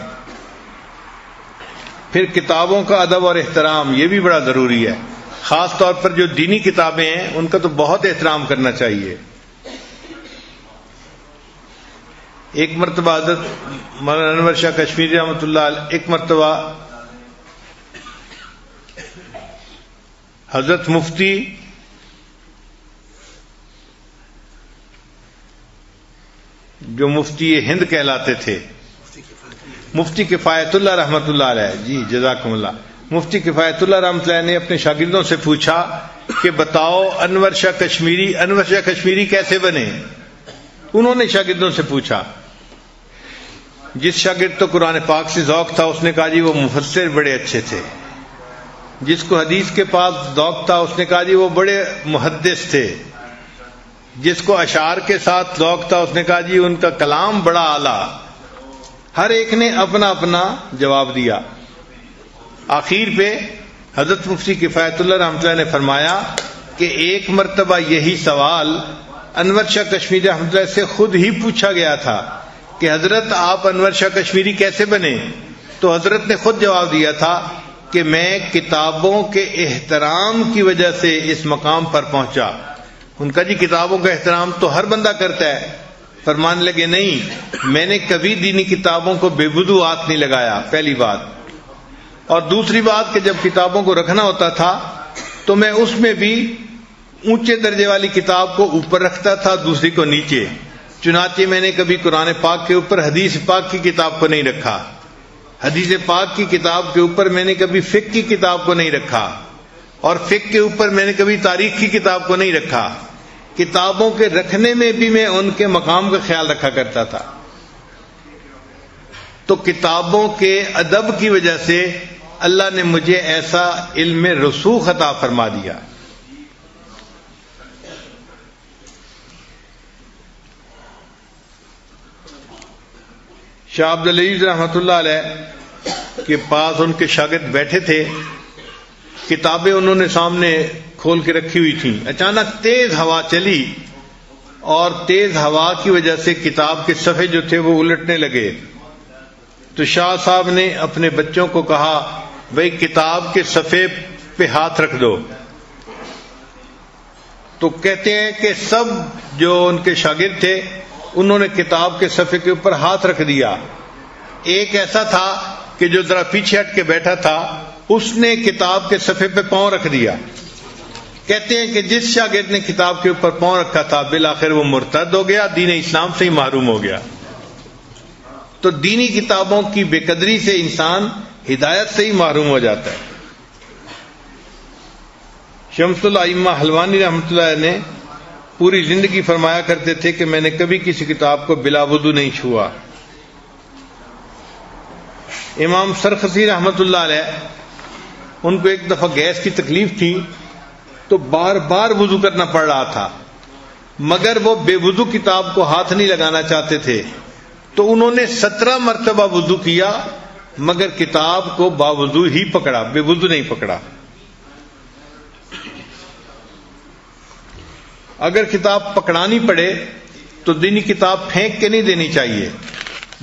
پھر کتابوں کا ادب اور احترام یہ بھی بڑا ضروری ہے. خاص طور پر جو دینی کتابیں ہیں ان کا تو بہت احترام کرنا چاہیے. ایک مرتبہ حضرت مولانا انور شاہ کشمیری رحمۃ اللہ علیہ ایک مرتبہ حضرت مفتی جو مفتی ہند کہلاتے تھے، مفتی کفایت اللہ رحمۃ اللہ علیہ، جی جزاکم اللہ، مفتی کفایت اللہ رحمۃ اللہ نے اپنے شاگردوں سے پوچھا کہ بتاؤ انور شاہ کشمیری کیسے بنے. انہوں نے شاگردوں سے پوچھا. جس شاگرد تو قرآن پاک سے ذوق تھا اس نے کہا جی وہ مفسر بڑے اچھے تھے. جس کو حدیث کے پاس ذوق تھا اس نے کہا جی وہ بڑے محدث تھے. جس کو اشعار کے ساتھ ذوق تھا اس نے کہا جی ان کا کلام بڑا اعلیٰ. ہر ایک نے اپنا اپنا جواب دیا. آخر پہ حضرت مفتی کفایت اللہ رحمۃ اللہ نے فرمایا کہ ایک مرتبہ یہی سوال انور شاہ کشمیری رحمۃ اللہ سے خود ہی پوچھا گیا تھا کہ حضرت آپ انور شاہ کشمیری کیسے بنے؟ تو حضرت نے خود جواب دیا تھا کہ میں کتابوں کے احترام کی وجہ سے اس مقام پر پہنچا. ان کا جی کتابوں کا احترام تو ہر بندہ کرتا ہے. فرمانے لگے نہیں، میں نے کبھی دینی کتابوں کو بے بدو ہاتھ نہیں لگایا، پہلی بات. اور دوسری بات کہ جب کتابوں کو رکھنا ہوتا تھا تو میں اس میں بھی اونچے درجے والی کتاب کو اوپر رکھتا تھا، دوسری کو نیچے. چنانچہ میں نے کبھی قرآن پاک کے اوپر حدیث پاک کی کتاب کو نہیں رکھا، حدیث پاک کی کتاب کے اوپر میں نے کبھی فقہ کی کتاب کو نہیں رکھا، اور فقہ کے اوپر میں نے کبھی تاریخ کی کتاب کو نہیں رکھا. کتابوں کے رکھنے میں بھی میں ان کے مقام کا خیال رکھا کرتا تھا. تو کتابوں کے ادب کی وجہ سے اللہ نے مجھے ایسا علم رسوخ عطا فرما دیا. شاہ عبد العزیز رحمۃ اللہ علیہ کے پاس ان کے شاگرد بیٹھے تھے. کتابیں انہوں نے سامنے کھول کے رکھی ہوئی تھیں. اچانک تیز ہوا چلی اور تیز ہوا کی وجہ سے کتاب کے صفحے جو تھے وہ الٹنے لگے. تو شاہ صاحب نے اپنے بچوں کو کہا بھئی کتاب کے صفحے پہ ہاتھ رکھ دو. تو کہتے ہیں کہ سب جو ان کے شاگرد تھے انہوں نے کتاب کے صفحے کے اوپر ہاتھ رکھ دیا. ایک ایسا تھا کہ جو ذرا پیچھے ہٹ کے بیٹھا تھا, اس نے کتاب کے صفحے پہ پاؤں رکھ دیا. کہتے ہیں کہ جس شاگرد نے کتاب کے اوپر پاؤں رکھا تھا بالآخر وہ مرتد ہو گیا, دین اسلام سے ہی محروم ہو گیا. تو دینی کتابوں کی بے قدری سے انسان ہدایت سے ہی محروم ہو جاتا ہے. شمس الائمہ حلوانی رحمۃ اللہ علیہ نے پوری زندگی فرمایا کرتے تھے کہ میں نے کبھی کسی کتاب کو بلا وضو نہیں چھوا. امام سرخسی رحمۃ اللہ علیہ, ان کو ایک دفعہ گیس کی تکلیف تھی تو بار بار وضو کرنا پڑ رہا تھا, مگر وہ بے وضو کتاب کو ہاتھ نہیں لگانا چاہتے تھے, تو انہوں نے 17 مرتبہ وضو کیا مگر کتاب کو باوضو ہی پکڑا, بے وضو نہیں پکڑا. اگر کتاب پکڑانی پڑے تو دینی کتاب پھینک کے نہیں دینی چاہیے,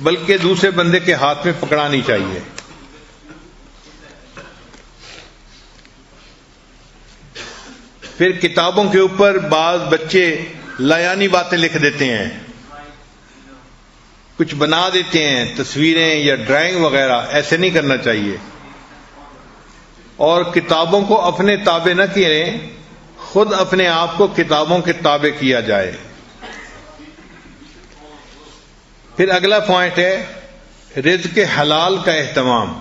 بلکہ دوسرے بندے کے ہاتھ میں پکڑانی چاہیے. پھر کتابوں کے اوپر بعض بچے لایانی باتیں لکھ دیتے ہیں, کچھ بنا دیتے ہیں, تصویریں یا ڈرائنگ وغیرہ. ایسے نہیں کرنا چاہیے. اور کتابوں کو اپنے تابع نہ کریں, خود اپنے آپ کو کتابوں کے تابع کیا جائے. پھر اگلا پوائنٹ ہے رزق حلال کا اہتمام.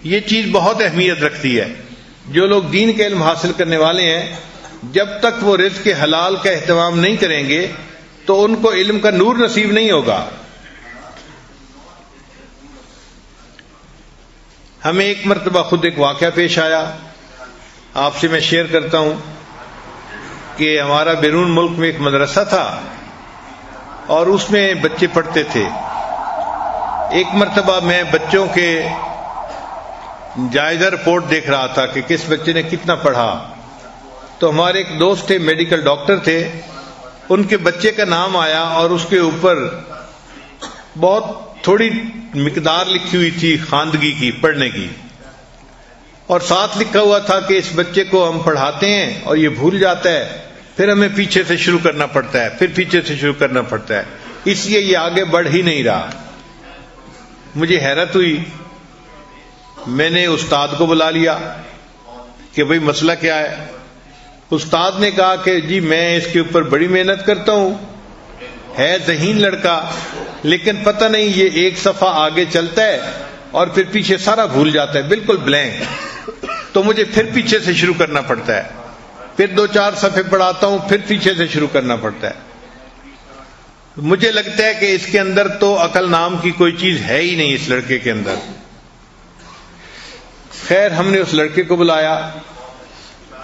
یہ چیز بہت اہمیت رکھتی ہے. جو لوگ دین کے علم حاصل کرنے والے ہیں, جب تک وہ رزق حلال کا اہتمام نہیں کریں گے تو ان کو علم کا نور نصیب نہیں ہوگا. ہمیں ایک مرتبہ خود ایک واقعہ پیش آیا, آپ سے میں شیئر کرتا ہوں کہ ہمارا بیرون ملک میں ایک مدرسہ تھا اور اس میں بچے پڑھتے تھے. ایک مرتبہ میں بچوں کے جائزہ رپورٹ دیکھ رہا تھا کہ کس بچے نے کتنا پڑھا. تو ہمارے ایک دوست تھے, میڈیکل ڈاکٹر تھے, ان کے بچے کا نام آیا اور اس کے اوپر بہت تھوڑی مقدار لکھی ہوئی تھی خواندگی کی, پڑھنے کی, اور ساتھ لکھا ہوا تھا کہ اس بچے کو ہم پڑھاتے ہیں اور یہ بھول جاتا ہے, پھر ہمیں پیچھے سے شروع کرنا پڑتا ہے, پھر پیچھے سے شروع کرنا پڑتا ہے, اس لیے یہ آگے بڑھ ہی نہیں رہا. مجھے حیرت ہوئی. میں نے استاد کو بلا لیا کہ بھئی مسئلہ کیا ہے. استاد نے کہا کہ جی میں اس کے اوپر بڑی محنت کرتا ہوں, ہے ذہین لڑکا, لیکن پتہ نہیں یہ ایک صفحہ آگے چلتا ہے اور پھر پیچھے سارا بھول جاتا ہے, بالکل بلینک. تو مجھے پھر پیچھے سے شروع کرنا پڑتا ہے, پھر 2-4 صفحے پڑھاتا ہوں, پھر پیچھے سے شروع کرنا پڑتا ہے. مجھے لگتا ہے کہ اس کے اندر تو عقل نام کی کوئی چیز ہے ہی نہیں اس لڑکے کے اندر. خیر, ہم نے اس لڑکے کو بلایا.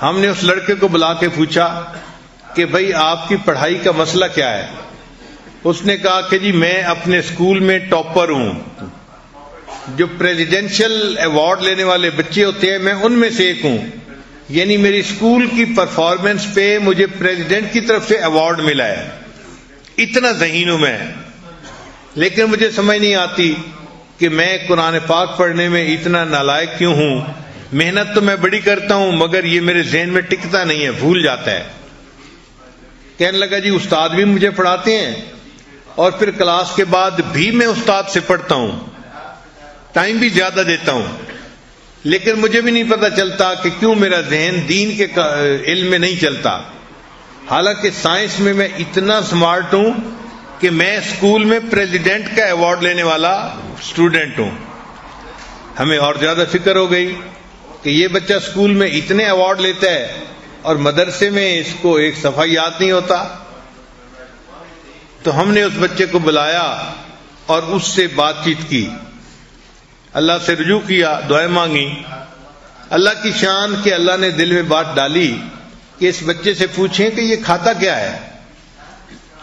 ہم نے اس لڑکے کو بلا کے پوچھا کہ بھئی آپ کی پڑھائی کا مسئلہ کیا ہے. اس نے کہا کہ جی میں اپنے اسکول میں ٹاپر ہوں. جو پریزیڈنشل ایوارڈ لینے والے بچے ہوتے ہیں میں ان میں سے ایک ہوں, یعنی میری اسکول کی پرفارمنس پہ مجھے پریزیڈنٹ کی طرف سے ایوارڈ ملا ہے. اتنا ذہین ہوں میں, لیکن مجھے سمجھ نہیں آتی کہ میں قرآن پاک پڑھنے میں اتنا نالائق کیوں ہوں. محنت تو میں بڑی کرتا ہوں مگر یہ میرے ذہن میں ٹکتا نہیں ہے, بھول جاتا ہے. کہنے لگا جی استاد بھی مجھے پڑھاتے ہیں اور پھر کلاس کے بعد بھی میں استاد سے پڑھتا ہوں, ٹائم بھی زیادہ دیتا ہوں, لیکن مجھے بھی نہیں پتہ چلتا کہ کیوں میرا ذہن دین کے علم میں نہیں چلتا. حالانکہ سائنس میں اتنا سمارٹ ہوں کہ میں اسکول میں پریزیڈنٹ کا ایوارڈ لینے والا اسٹوڈنٹ ہوں. ہمیں اور زیادہ فکر ہو گئی کہ یہ بچہ اسکول میں اتنے ایوارڈ لیتا ہے اور مدرسے میں اس کو ایک صفحہ یاد نہیں ہوتا. تو ہم نے اس بچے کو بلایا اور اس سے بات چیت کی, اللہ سے رجوع کیا, دعائیں مانگی. اللہ کی شان کہ اللہ نے دل میں بات ڈالی کہ اس بچے سے پوچھیں کہ یہ کھاتا کیا ہے.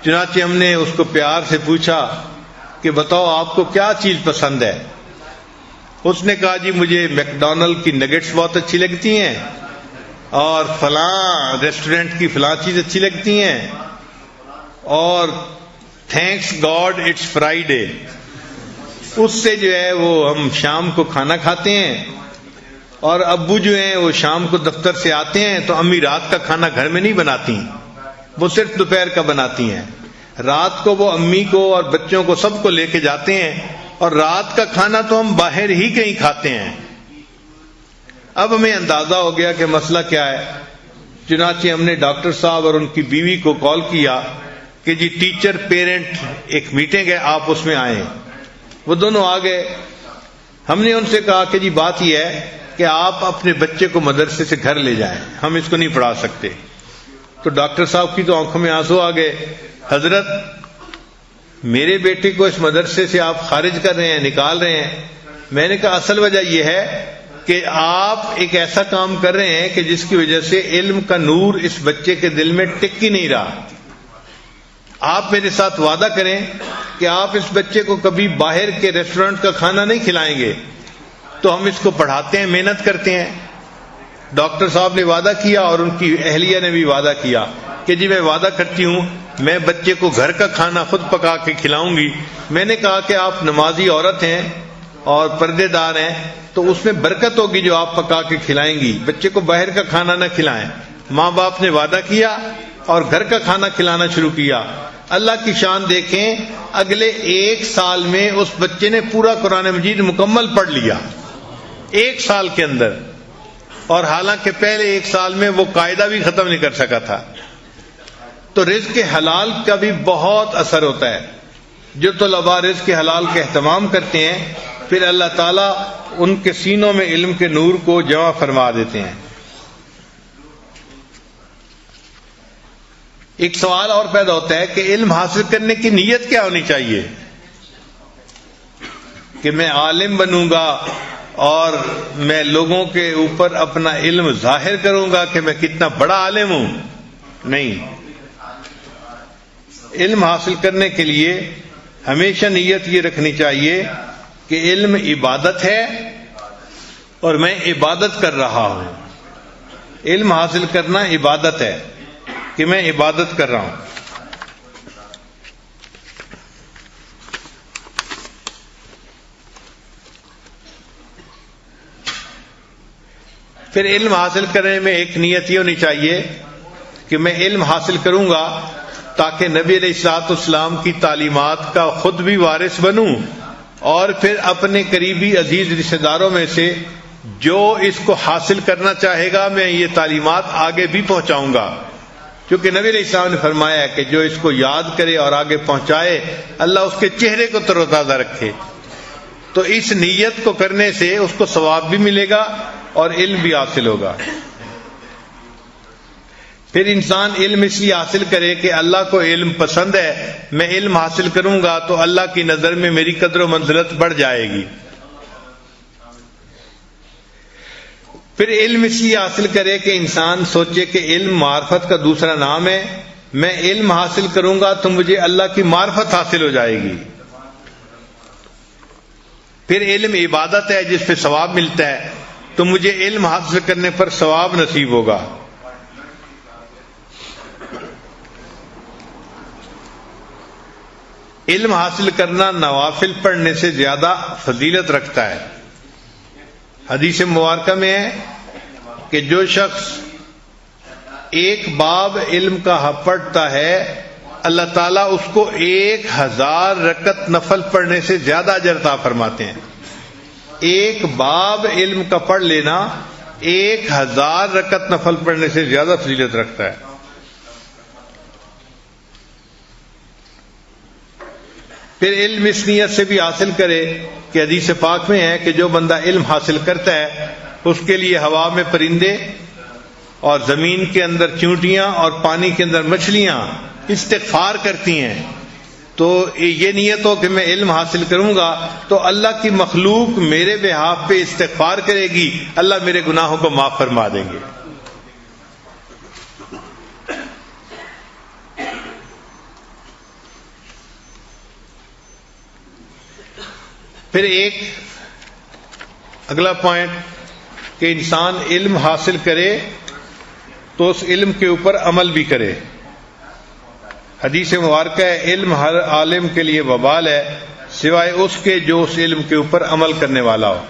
چنانچہ ہم نے اس کو پیار سے پوچھا کہ بتاؤ آپ کو کیا چیز پسند ہے. اس نے کہا جی مجھے میک ڈونلڈ کی نگیٹس بہت اچھی لگتی ہیں اور فلاں ریسٹورنٹ کی فلاں چیز اچھی لگتی ہیں, اور تھینکس گاڈ اٹس فرائیڈے, اس سے جو ہے وہ ہم شام کو کھانا کھاتے ہیں. اور ابو جو ہیں وہ شام کو دفتر سے آتے ہیں تو امی رات کا کھانا گھر میں نہیں بناتی, وہ صرف دوپہر کا بناتی ہیں. رات کو وہ امی کو اور بچوں کو سب کو لے کے جاتے ہیں، اور رات کا کھانا تو ہم باہر ہی کہیں کھاتے ہیں۔ اب ہمیں اندازہ ہو گیا کہ مسئلہ کیا ہے، چنانچہ ہم نے ڈاکٹر صاحب اور ان کی بیوی کو کال کیا کہ جی ٹیچر پیرنٹ ایک میٹنگ ہے، آپ اس میں آئیں۔ وہ دونوں آ گئے۔ ہم نے ان سے کہا کہ جی بات یہ ہے کہ آپ اپنے بچے کو مدرسے سے گھر لے جائیں، ہم اس کو نہیں پڑھا سکتے۔ تو ڈاکٹر صاحب کی تو آنکھوں میں آنسو آ گئے، حضرت میرے بیٹے کو اس مدرسے سے آپ خارج کر رہے ہیں، نکال رہے ہیں۔ میں نے کہا اصل وجہ یہ ہے کہ آپ ایک ایسا کام کر رہے ہیں کہ جس کی وجہ سے علم کا نور اس بچے کے دل میں ٹک ہی نہیں رہا۔ آپ میرے ساتھ وعدہ کریں کہ آپ اس بچے کو کبھی باہر کے ریسٹورنٹ کا کھانا نہیں کھلائیں گے، تو ہم اس کو پڑھاتے ہیں، محنت کرتے ہیں۔ ڈاکٹر صاحب نے وعدہ کیا اور ان کی اہلیہ نے بھی وعدہ کیا کہ جی میں وعدہ کرتی ہوں میں بچے کو گھر کا کھانا خود پکا کے کھلاؤں گی۔ میں نے کہا کہ آپ نمازی عورت ہیں اور پردے دار ہیں، تو اس میں برکت ہوگی جو آپ پکا کے کھلائیں گی، بچے کو باہر کا کھانا نہ کھلائیں۔ ماں باپ نے وعدہ کیا اور گھر کا کھانا کھلانا شروع کیا۔ اللہ کی شان دیکھیں، اگلے 1 سال میں اس بچے نے پورا قرآن مجید مکمل پڑھ لیا، 1 سال کے اندر، اور حالانکہ پہلے 1 سال میں وہ قاعدہ بھی ختم نہیں کر سکا تھا۔ تو رزق حلال کا بھی بہت اثر ہوتا ہے۔ جو طلباء رزق حلال کا اہتمام کرتے ہیں، پھر اللہ تعالیٰ ان کے سینوں میں علم کے نور کو جمع فرما دیتے ہیں۔ ایک سوال اور پیدا ہوتا ہے کہ علم حاصل کرنے کی نیت کیا ہونی چاہیے؟ کہ میں عالم بنوں گا اور میں لوگوں کے اوپر اپنا علم ظاہر کروں گا کہ میں کتنا بڑا عالم ہوں؟ نہیں، علم حاصل کرنے کے لیے ہمیشہ نیت یہ رکھنی چاہیے کہ علم عبادت ہے اور میں عبادت کر رہا ہوں۔ علم حاصل کرنا عبادت ہے کہ میں عبادت کر رہا ہوں۔ پھر علم حاصل کرنے میں ایک نیت یہ ہونی چاہیے کہ میں علم حاصل کروں گا تاکہ نبی علیہ الصلوۃ والسلام کی تعلیمات کا خود بھی وارث بنوں، اور پھر اپنے قریبی عزیز رشتہ داروں میں سے جو اس کو حاصل کرنا چاہے گا میں یہ تعلیمات آگے بھی پہنچاؤں گا، کیونکہ نبی علیہ السلام نے فرمایا ہے کہ جو اس کو یاد کرے اور آگے پہنچائے اللہ اس کے چہرے کو تر و تازہ رکھے۔ تو اس نیت کو کرنے سے اس کو ثواب بھی ملے گا اور علم بھی حاصل ہوگا۔ پھر انسان علم اس لیے حاصل کرے کہ اللہ کو علم پسند ہے، میں علم حاصل کروں گا تو اللہ کی نظر میں میری قدر و منزلت بڑھ جائے گی۔ پھر علم اس لیے حاصل کرے کہ انسان سوچے کہ علم معرفت کا دوسرا نام ہے، میں علم حاصل کروں گا تو مجھے اللہ کی معرفت حاصل ہو جائے گی۔ پھر علم عبادت ہے جس پہ ثواب ملتا ہے، تو مجھے علم حاصل کرنے پر ثواب نصیب ہوگا۔ علم حاصل کرنا نوافل پڑھنے سے زیادہ فضیلت رکھتا ہے۔ حدیث مبارکہ میں ہے کہ جو شخص ایک باب علم کا پڑھتا ہے اللہ تعالیٰ اس کو 1000 رکعت نفل پڑھنے سے زیادہ اجر عطا فرماتے ہیں۔ ایک باب علم کا پڑھ لینا 1000 رکعت نفل پڑھنے سے زیادہ فضیلت رکھتا ہے۔ پھر علم اس نیت سے بھی حاصل کرے کہ حدیث پاک میں ہے کہ جو بندہ علم حاصل کرتا ہے اس کے لیے ہوا میں پرندے اور زمین کے اندر چونٹیاں اور پانی کے اندر مچھلیاں استغفار کرتی ہیں۔ تو یہ نیت ہو کہ میں علم حاصل کروں گا تو اللہ کی مخلوق میرے بہاف پہ استغفار کرے گی، اللہ میرے گناہوں کو معاف فرما دیں گے۔ پھر ایک اگلا پوائنٹ کہ انسان علم حاصل کرے تو اس علم کے اوپر عمل بھی کرے۔ حدیث مبارکہ ہے علم ہر عالم کے لیے وبال ہے سوائے اس کے جو اس علم کے اوپر عمل کرنے والا ہو۔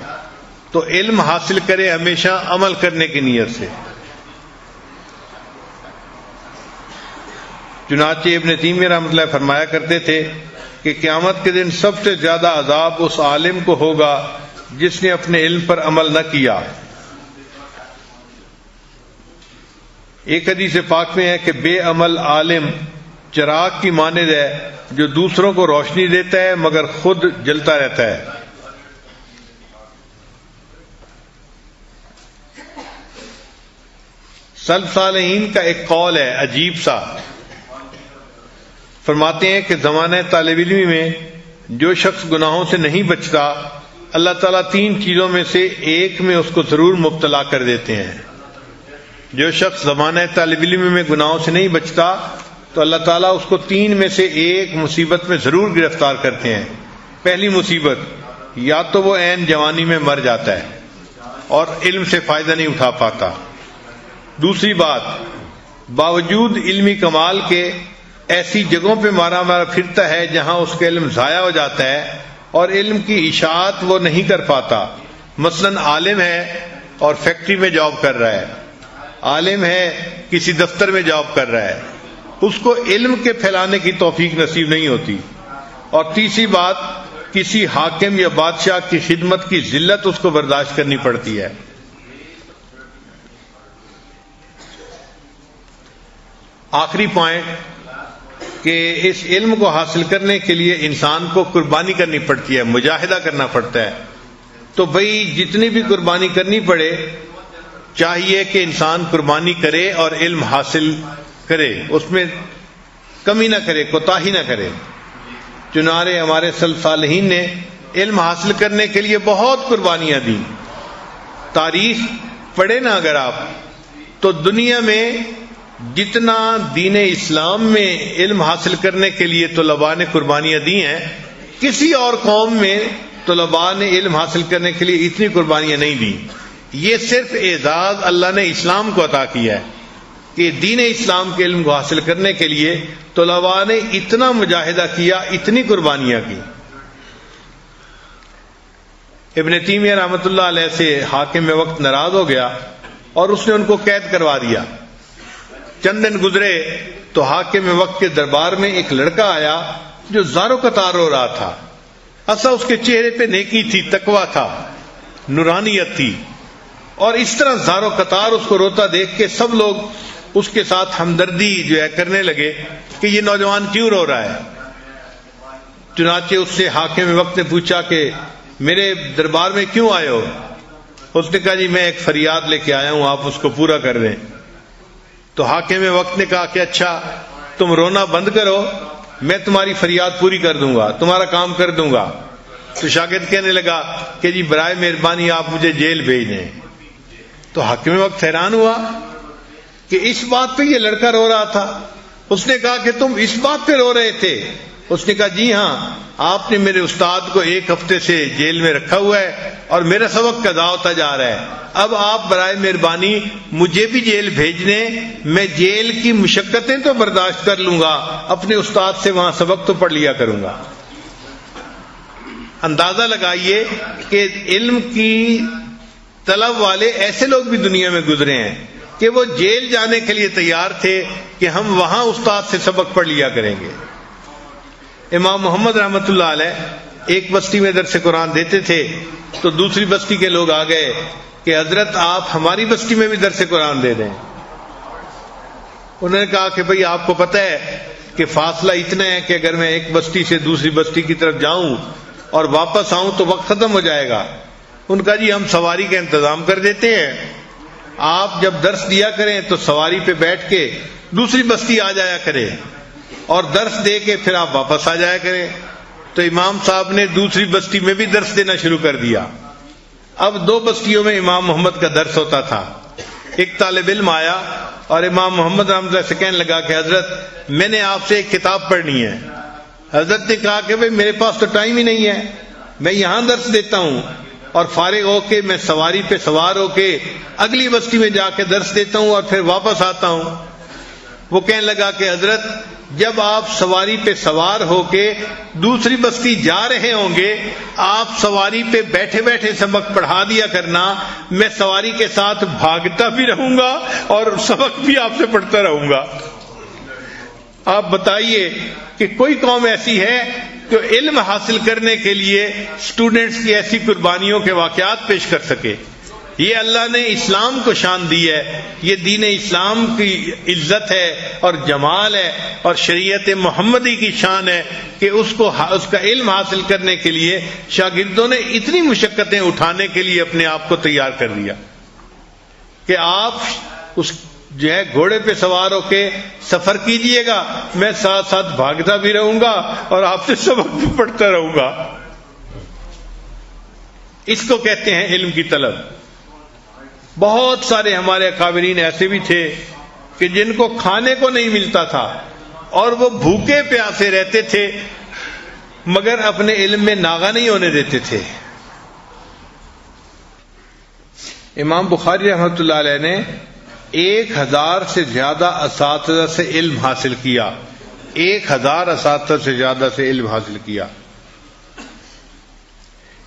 تو علم حاصل کرے ہمیشہ عمل کرنے کی نیت سے۔ چنانچہ ابن تیمیہ رحمۃ اللہ فرمایا کرتے تھے کہ قیامت کے دن سب سے زیادہ عذاب اس عالم کو ہوگا جس نے اپنے علم پر عمل نہ کیا۔ ایک حدیث پاک میں ہے کہ بے عمل عالم چراغ کی مانند ہے جو دوسروں کو روشنی دیتا ہے مگر خود جلتا رہتا ہے۔ سلف صالحین کا ایک قول ہے عجیب سا، فرماتے ہیں کہ زمانہ طالب علمی میں جو شخص گناہوں سے نہیں بچتا اللہ تعالیٰ 3 چیزوں میں سے ایک میں اس کو ضرور مبتلا کر دیتے ہیں۔ جو شخص زمانہ طالب علم میں گناہوں سے نہیں بچتا تو اللہ تعالیٰ اس کو 3 میں سے ایک مصیبت میں ضرور گرفتار کرتے ہیں۔ پہلی مصیبت، یا تو وہ عین جوانی میں مر جاتا ہے اور علم سے فائدہ نہیں اٹھا پاتا۔ دوسری بات، باوجود علمی کمال کے ایسی جگہوں پہ مارا پھرتا ہے جہاں اس کا علم ضائع ہو جاتا ہے اور علم کی اشاعت وہ نہیں کر پاتا۔ مثلاً عالم ہے اور فیکٹری میں جاب کر رہا ہے، عالم ہے کسی دفتر میں جاب کر رہا ہے، اس کو علم کے پھیلانے کی توفیق نصیب نہیں ہوتی۔ اور تیسری بات، کسی حاکم یا بادشاہ کی خدمت کی ذلت اس کو برداشت کرنی پڑتی ہے۔ آخری پوائنٹ کہ اس علم کو حاصل کرنے کے لیے انسان کو قربانی کرنی پڑتی ہے، مجاہدہ کرنا پڑتا ہے۔ تو بھئی جتنی بھی قربانی کرنی پڑے چاہیے کہ انسان قربانی کرے اور علم حاصل کرے، اس میں کمی نہ کرے، کوتاہی نہ کرے۔ چنانچہ ہمارے سلف صالحین نے علم حاصل کرنے کے لیے بہت قربانیاں دی۔ تاریخ پڑھے نا اگر آپ تو دنیا میں جتنا دین اسلام میں علم حاصل کرنے کے لیے طلباء نے قربانیاں دی ہیں، کسی اور قوم میں طلباء نے علم حاصل کرنے کے لیے اتنی قربانیاں نہیں دی۔ یہ صرف اعزاز اللہ نے اسلام کو عطا کیا ہے کہ دین اسلام کے علم کو حاصل کرنے کے لیے طلباء نے اتنا مجاہدہ کیا، اتنی قربانیاں کی۔ ابن تیمیہ رحمۃ اللہ علیہ سے حاکم وقت ناراض ہو گیا اور اس نے ان کو قید کروا دیا۔ چند دن گزرے تو حاکم وقت کے دربار میں ایک لڑکا آیا جو زارو قطار رو رہا تھا۔ اصل اس کے چہرے پہ نیکی تھی، تقویٰ تھا، نورانیت تھی، اور اس طرح زارو قطار اس کو روتا دیکھ کے سب لوگ اس کے ساتھ ہمدردی جو ہے کرنے لگے کہ یہ نوجوان کیوں رو رہا ہے۔ چنانچہ اس سے حاکم وقت نے پوچھا کہ میرے دربار میں کیوں آئے ہو؟ اس نے کہا جی میں ایک فریاد لے کے آیا ہوں، آپ اس کو پورا کر دیں۔ تو حاکم وقت نے کہا کہ اچھا تم رونا بند کرو، میں تمہاری فریاد پوری کر دوں گا، تمہارا کام کر دوں گا۔ تو شاگرد کہنے لگا کہ جی برائے مہربانی آپ مجھے جیل بھیج دیں۔ تو حاکم وقت حیران ہوا کہ اس بات پہ یہ لڑکا رو رہا تھا۔ اس نے کہا کہ تم اس بات پہ رو رہے تھے؟ اس نے کہا جی ہاں، آپ نے میرے استاد کو 1 ہفتے سے جیل میں رکھا ہوا ہے اور میرا سبق قضا ہوتا جا رہا ہے، اب آپ برائے مہربانی مجھے بھی جیل بھیج دیں، میں جیل کی مشقتیں تو برداشت کر لوں گا، اپنے استاد سے وہاں سبق تو پڑھ لیا کروں گا۔ اندازہ لگائیے کہ علم کی طلب والے ایسے لوگ بھی دنیا میں گزرے ہیں کہ وہ جیل جانے کے لیے تیار تھے کہ ہم وہاں استاد سے سبق پڑھ لیا کریں گے۔ امام محمد رحمۃ اللہ علیہ ایک بستی میں درس قرآن دیتے تھے تو دوسری بستی کے لوگ آ گئے کہ حضرت آپ ہماری بستی میں بھی درس قرآن دے دیں۔ انہوں نے کہا کہ بھئی آپ کو پتہ ہے کہ فاصلہ اتنا ہے کہ اگر میں ایک بستی سے دوسری بستی کی طرف جاؤں اور واپس آؤں تو وقت ختم ہو جائے گا۔ ان کا جی ہم سواری کا انتظام کر دیتے ہیں، آپ جب درس دیا کریں تو سواری پہ بیٹھ کے دوسری بستی آ جایا کرے اور درس دے کے پھر آپ واپس آ جایا کریں۔ تو امام صاحب نے دوسری بستی میں بھی درس دینا شروع کر دیا۔ اب 2 بستیوں میں امام محمد کا درس ہوتا تھا۔ ایک طالب علم آیا اور امام محمد رحمۃ اللہ سے کہنے لگا کہ حضرت میں نے آپ سے ایک کتاب پڑھنی ہے۔ حضرت نے کہا کہ بھئی میرے پاس تو ٹائم ہی نہیں ہے، میں یہاں درس دیتا ہوں اور فارغ ہو کے میں سواری پہ سوار ہو کے اگلی بستی میں جا کے درس دیتا ہوں اور پھر واپس آتا ہوں۔ وہ کہنے لگا کہ حضرت جب آپ سواری پہ سوار ہو کے دوسری بستی جا رہے ہوں گے آپ سواری پہ بیٹھے بیٹھے سبق پڑھا دیا کرنا، میں سواری کے ساتھ بھاگتا بھی رہوں گا اور سبق بھی آپ سے پڑھتا رہوں گا۔ آپ بتائیے کہ کوئی قوم ایسی ہے جو علم حاصل کرنے کے لیے اسٹوڈنٹس کی ایسی قربانیوں کے واقعات پیش کر سکے؟ یہ اللہ نے اسلام کو شان دی ہے، یہ دین اسلام کی عزت ہے اور جمال ہے، اور شریعت محمدی کی شان ہے کہ اس کا علم حاصل کرنے کے لیے شاگردوں نے اتنی مشقتیں اٹھانے کے لیے اپنے آپ کو تیار کر دیا کہ آپ اس جو ہے گھوڑے پہ سوار ہو کے سفر کیجئے گا، میں ساتھ ساتھ بھاگتا بھی رہوں گا اور آپ سے سبق بھی پڑھتا رہوں گا۔ اس کو کہتے ہیں علم کی طلب۔ بہت سارے ہمارے اکابرین ایسے بھی تھے کہ جن کو کھانے کو نہیں ملتا تھا اور وہ بھوکے پیاسے رہتے تھے مگر اپنے علم میں ناغہ نہیں ہونے دیتے تھے۔ امام بخاری رحمۃ اللہ علیہ نے 1000 سے زیادہ اساتذہ سے علم حاصل کیا، 1000 اساتذہ سے زیادہ سے علم حاصل کیا۔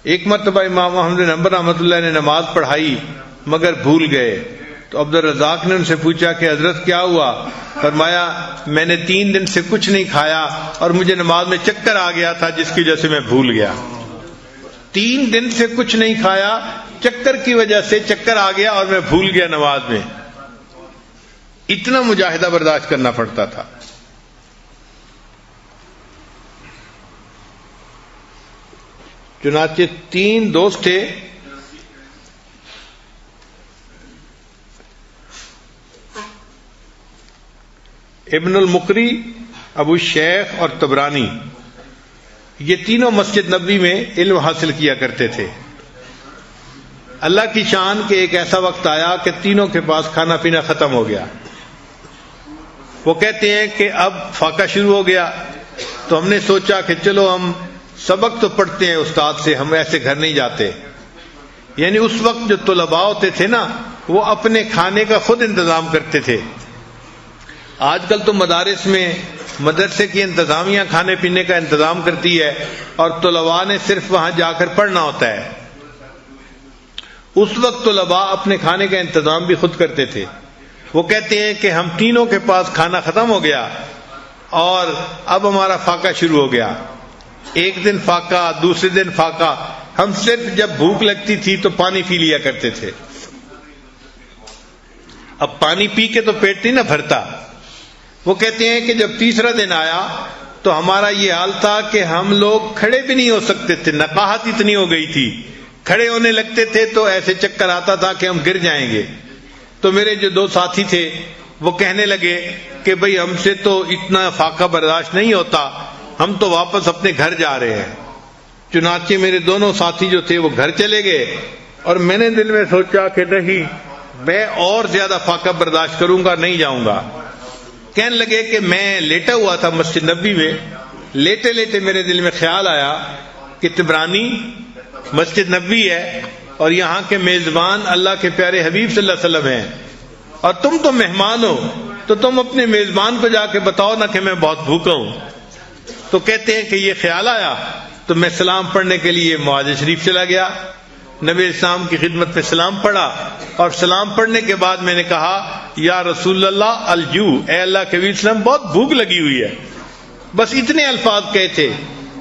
ایک مرتبہ امام احمد بن حنبل رحمۃ اللہ نے نماز پڑھائی مگر بھول گئے، تو عبد الرزاق نے ان سے پوچھا کہ حضرت کیا ہوا؟ فرمایا میں نے 3 دن سے کچھ نہیں کھایا اور مجھے نماز میں چکر آ گیا تھا جس کی وجہ سے میں بھول گیا۔ 3 دن سے کچھ نہیں کھایا، چکر کی وجہ سے چکر آ گیا اور میں بھول گیا نماز میں۔ اتنا مجاہدہ برداشت کرنا پڑتا تھا۔ چنانچہ 3 دوست تھے، ابن المقری، ابو شیخ اور طبرانی، یہ تینوں مسجد نبوی میں علم حاصل کیا کرتے تھے۔ اللہ کی شان کہ ایک ایسا وقت آیا کہ تینوں کے پاس کھانا پینا ختم ہو گیا۔ وہ کہتے ہیں کہ اب فاقہ شروع ہو گیا تو ہم نے سوچا کہ چلو ہم سبق تو پڑھتے ہیں استاد سے، ہم ایسے گھر نہیں جاتے۔ یعنی اس وقت جو طلباء ہوتے تھے نا، وہ اپنے کھانے کا خود انتظام کرتے تھے۔ آج کل تو مدارس میں مدرسے کی انتظامیہ کھانے پینے کا انتظام کرتی ہے اور طلباء نے صرف وہاں جا کر پڑھنا ہوتا ہے۔ اس وقت طلباء اپنے کھانے کا انتظام بھی خود کرتے تھے۔ وہ کہتے ہیں کہ ہم تینوں کے پاس کھانا ختم ہو گیا اور اب ہمارا فاقہ شروع ہو گیا۔ ایک دن فاقہ، دوسرے دن فاقہ، ہم صرف جب بھوک لگتی تھی تو پانی پی لیا کرتے تھے۔ اب پانی پی کے تو پیٹ نہیں نہ بھرتا۔ وہ کہتے ہیں کہ جب تیسرا دن آیا تو ہمارا یہ حال تھا کہ ہم لوگ کھڑے بھی نہیں ہو سکتے تھے، نقاہت اتنی ہو گئی تھی۔ کھڑے ہونے لگتے تھے تو ایسے چکر آتا تھا کہ ہم گر جائیں گے۔ تو میرے جو 2 ساتھی تھے وہ کہنے لگے کہ بھئی ہم سے تو اتنا فاقہ برداشت نہیں ہوتا، ہم تو واپس اپنے گھر جا رہے ہیں۔ چنانچہ میرے دونوں ساتھی جو تھے وہ گھر چلے گئے اور میں نے دل میں سوچا کہ نہیں، میں اور زیادہ فاقہ برداشت کروں گا، نہیں جاؤں گا۔ کہنے لگے کہ میں لیٹا ہوا تھا مسجد نبوی میں، لیٹے لیٹے میرے دل میں خیال آیا کہ طبرانی مسجد نبوی ہے اور یہاں کے میزبان اللہ کے پیارے حبیب صلی اللہ علیہ وسلم ہیں، اور تم تو مہمان ہو، تو تم اپنے میزبان کو جا کے بتاؤ نا کہ میں بہت بھوکا ہوں۔ تو کہتے ہیں کہ یہ خیال آیا تو میں سلام پڑھنے کے لیے معاذ شریف چلا گیا، نبی اسلام کی خدمت میں سلام پڑھا، اور سلام پڑھنے کے بعد میں نے کہا یا رسول اللہ الجو، اے اللہ کے نبی وسلم بہت بھوک لگی ہوئی ہے۔ بس اتنے الفاظ کہے تھے۔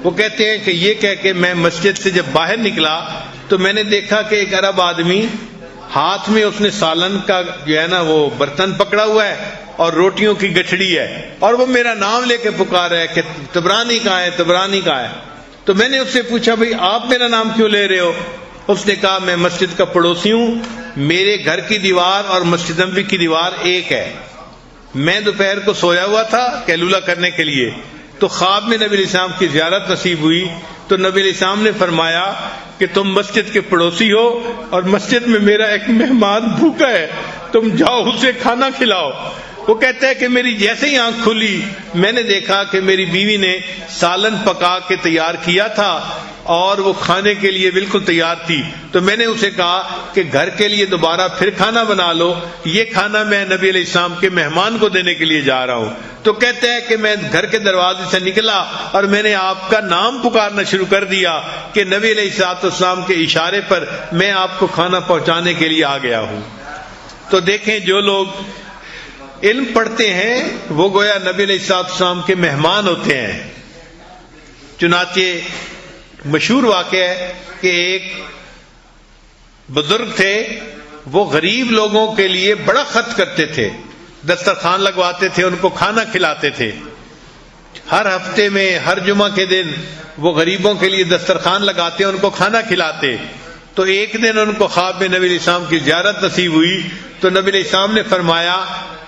وہ کہتے ہیں کہ یہ کہہ کے میں مسجد سے جب باہر نکلا تو میں نے دیکھا کہ ایک عرب آدمی ہاتھ میں اس نے سالن کا جو ہے نا وہ برتن پکڑا ہوا ہے اور روٹیوں کی گٹھڑی ہے، اور وہ میرا نام لے کے پکارا ہے کہ طبرانی کہاں ہے، طبرانی کہاں ہے۔ تو میں نے اس سے پوچھا بھئی آپ میرا نام کیوں لے رہے ہو؟ اس نے کہا میں مسجد کا پڑوسی ہوں، میرے گھر کی دیوار اور مسجد نبوی کی دیوار ایک ہے۔ میں دوپہر کو سویا ہوا تھا قیلولہ کرنے کے لیے، تو خواب میں نبی علیہ السلام کی زیارت نصیب ہوئی، تو نبی علیہ السلام نے فرمایا کہ تم مسجد کے پڑوسی ہو اور مسجد میں میرا ایک مہمان بھوکا ہے، تم جاؤ اسے کھانا کھلاؤ۔ وہ کہتا ہے کہ میری جیسے ہی آنکھ کھلی میں نے دیکھا کہ میری بیوی نے سالن پکا کے تیار کیا تھا اور وہ کھانے کے لیے بالکل تیار تھی۔ تو میں نے اسے کہا کہ گھر کے لیے دوبارہ پھر کھانا بنا لو، یہ کھانا میں نبی علیہ السلام کے مہمان کو دینے کے لیے جا رہا ہوں۔ تو کہتا ہے کہ میں گھر کے دروازے سے نکلا اور میں نے آپ کا نام پکارنا شروع کر دیا کہ نبی علیہ السلام کے اشارے پر میں آپ کو کھانا پہنچانے کے لیے آ گیا ہوں۔ تو دیکھیں جو لوگ علم پڑھتے ہیں وہ گویا نبی علیہ السلام کے مہمان ہوتے ہیں. چنانچہ مشہور واقعہ ہے کہ ایک بزرگ تھے، وہ غریب لوگوں کے لیے بڑا خرچ کرتے تھے، دسترخوان لگواتے تھے، ان کو کھانا کھلاتے تھے. ہر ہفتے میں ہر جمعہ کے دن وہ غریبوں کے لیے دسترخوان لگاتے، ان کو کھانا کھلاتے. تو ایک دن ان کو خواب میں نبی علیہ السلام کی زیارت نصیب ہوئی تو نبی علیہ السلام نے فرمایا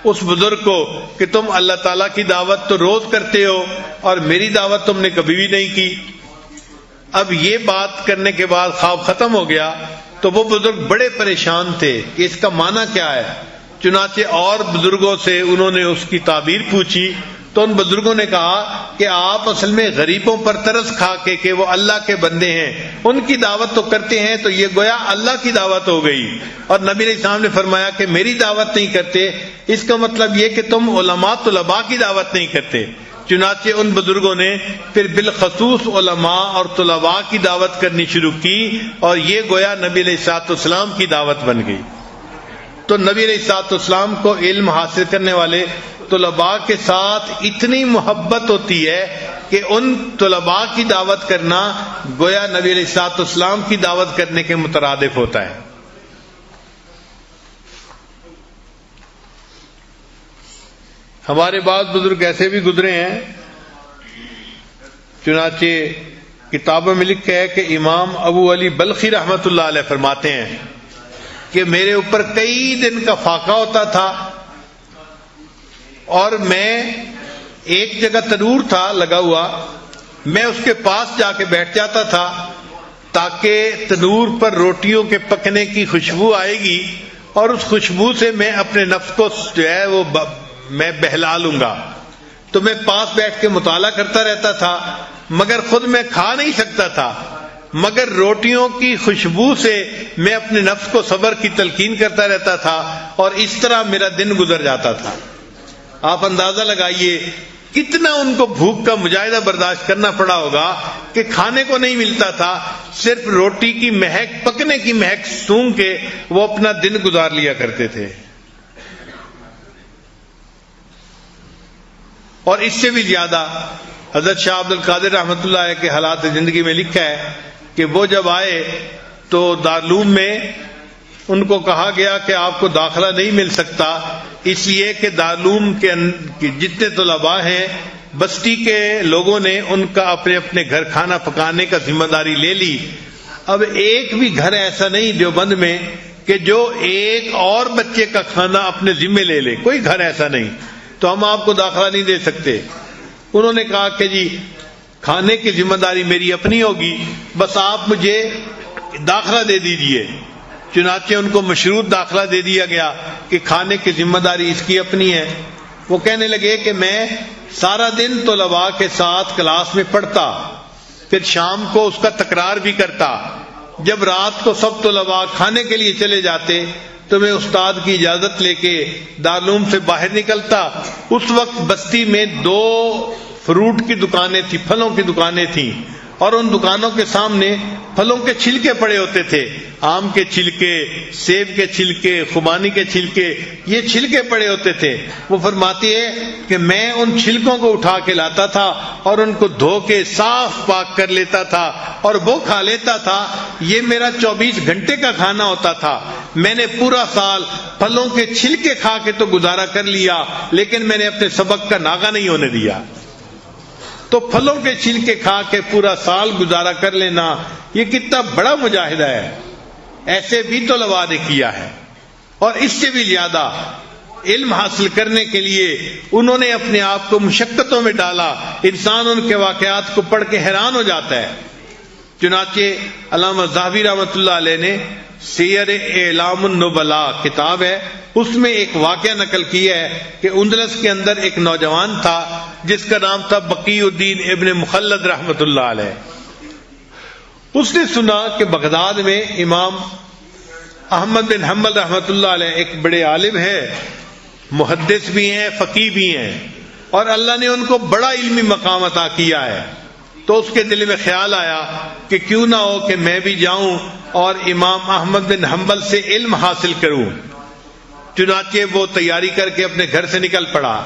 اس بزرگ کو کہ تم اللہ تعالیٰ کی دعوت تو روز کرتے ہو اور میری دعوت تم نے کبھی بھی نہیں کی. اب یہ بات کرنے کے بعد خواب ختم ہو گیا تو وہ بزرگ بڑے پریشان تھے کہ اس کا معنی کیا ہے. چنانچہ اور بزرگوں سے انہوں نے اس کی تعبیر پوچھی تو ان بزرگوں نے کہا کہ آپ اصل میں غریبوں پر ترس کھا کے کہ وہ اللہ کے بندے ہیں ان کی دعوت تو کرتے ہیں، تو یہ گویا اللہ کی دعوت ہو گئی. اور نبی علیہ السلام نے فرمایا کہ میری دعوت نہیں کرتے، اس کا مطلب یہ کہ تم علماء طلباء کی دعوت نہیں کرتے. چنانچہ ان بزرگوں نے پھر بالخصوص علماء اور طلباء کی دعوت کرنی شروع کی اور یہ گویا نبی علیہ السلام کی دعوت بن گئی. تو نبی علیہ السلام کو علم حاصل کرنے والے طلباء کے ساتھ اتنی محبت ہوتی ہے کہ ان طلباء کی دعوت کرنا گویا نبی علیہ السلام کی دعوت کرنے کے مترادف ہوتا ہے. ہمارے بعض بزرگ ایسے بھی گزرے ہیں، چنانچہ کتابوں میں لکھا ہے کہ امام ابو علی بلخی رحمۃ اللہ علیہ فرماتے ہیں کہ میرے اوپر کئی دن کا فاقہ ہوتا تھا اور میں ایک جگہ تنور تھا لگا ہوا، میں اس کے پاس جا کے بیٹھ جاتا تھا تاکہ تنور پر روٹیوں کے پکنے کی خوشبو آئے گی اور اس خوشبو سے میں اپنے نفس کو جو ہے وہ میں بہلا لوں گا. تو میں پاس بیٹھ کے مطالعہ کرتا رہتا تھا مگر خود میں کھا نہیں سکتا تھا، مگر روٹیوں کی خوشبو سے میں اپنے نفس کو صبر کی تلقین کرتا رہتا تھا اور اس طرح میرا دن گزر جاتا تھا. آپ اندازہ لگائیے کتنا ان کو بھوک کا مجاہدہ برداشت کرنا پڑا ہوگا کہ کھانے کو نہیں ملتا تھا، صرف روٹی کی مہک، پکنے کی مہک سونگھ کے وہ اپنا دن گزار لیا کرتے تھے. اور اس سے بھی زیادہ حضرت شاہ عبد القادر رحمۃ اللہ علیہ کے حالات زندگی میں لکھا ہے کہ وہ جب آئے تو دارالعلوم میں ان کو کہا گیا کہ آپ کو داخلہ نہیں مل سکتا، اس لیے کہ دارالعلوم کے جتنے طلباء ہیں بستی کے لوگوں نے ان کا اپنے اپنے گھر کھانا پکانے کا ذمہ داری لے لی. اب ایک بھی گھر ایسا نہیں دیوبند میں کہ جو ایک اور بچے کا کھانا اپنے ذمہ لے لے، کوئی گھر ایسا نہیں، تو ہم آپ کو داخلہ نہیں دے سکتے. انہوں نے کہا کہ جی کھانے کی ذمہ داری میری اپنی ہوگی، بس آپ مجھے داخلہ دے دیجئے. چنانچہ ان کو مشروط داخلہ دے دیا گیا کہ کھانے کی ذمہ داری اس کی اپنی ہے. وہ کہنے لگے کہ میں سارا دن طلباء کے ساتھ کلاس میں پڑھتا، پھر شام کو اس کا تکرار بھی کرتا. جب رات کو سب طلباء کھانے کے لیے چلے جاتے تو میں استاد کی اجازت لے کے دارالعلوم سے باہر نکلتا. اس وقت بستی میں 2 فروٹ کی دکانیں تھیں، پھلوں کی دکانیں تھیں، اور ان دکانوں کے سامنے پھلوں کے چھلکے پڑے ہوتے تھے، آم کے چھلکے، سیب کے چھلکے، خوبانی کے چھلکے، یہ چھلکے پڑے ہوتے تھے. وہ فرماتی ہے کہ میں ان چھلکوں کو اٹھا کے لاتا تھا اور ان کو دھو کے صاف پاک کر لیتا تھا اور وہ کھا لیتا تھا. یہ میرا 24 گھنٹے کا کھانا ہوتا تھا. میں نے پورا سال پھلوں کے چھلکے کھا کے تو گزارا کر لیا، لیکن میں نے اپنے سبق کا ناغہ نہیں ہونے دیا. تو پھلوں کے چھلکے کھا کے پورا سال گزارا کر لینا یہ کتنا بڑا مجاہدہ ہے. ایسے بھی طلباء نے کیا ہے. اور اس سے بھی زیادہ علم حاصل کرنے کے لیے انہوں نے اپنے آپ کو مشقتوں میں ڈالا. انسان ان کے واقعات کو پڑھ کے حیران ہو جاتا ہے. چنانچہ علامہ ذہبی رحمۃ اللہ علیہ نے سیر اعلام النبلاء کتاب ہے، اس میں ایک واقعہ نقل کیا ہے کہ اندلس کے اندر ایک نوجوان تھا جس کا نام تھا بقی الدین ابن مخلد رحمۃ اللہ علیہ. اس نے سنا کہ بغداد میں امام احمد بن حنبل رحمۃ اللہ علیہ ایک بڑے عالم ہے، محدث بھی ہیں، فقیہ بھی ہیں، اور اللہ نے ان کو بڑا علمی مقام عطا کیا ہے. تو اس کے دل میں خیال آیا کہ کیوں نہ ہو کہ میں بھی جاؤں اور امام احمد بن حنبل سے علم حاصل کروں. چنانچہ وہ تیاری کر کے اپنے گھر سے نکل پڑا۔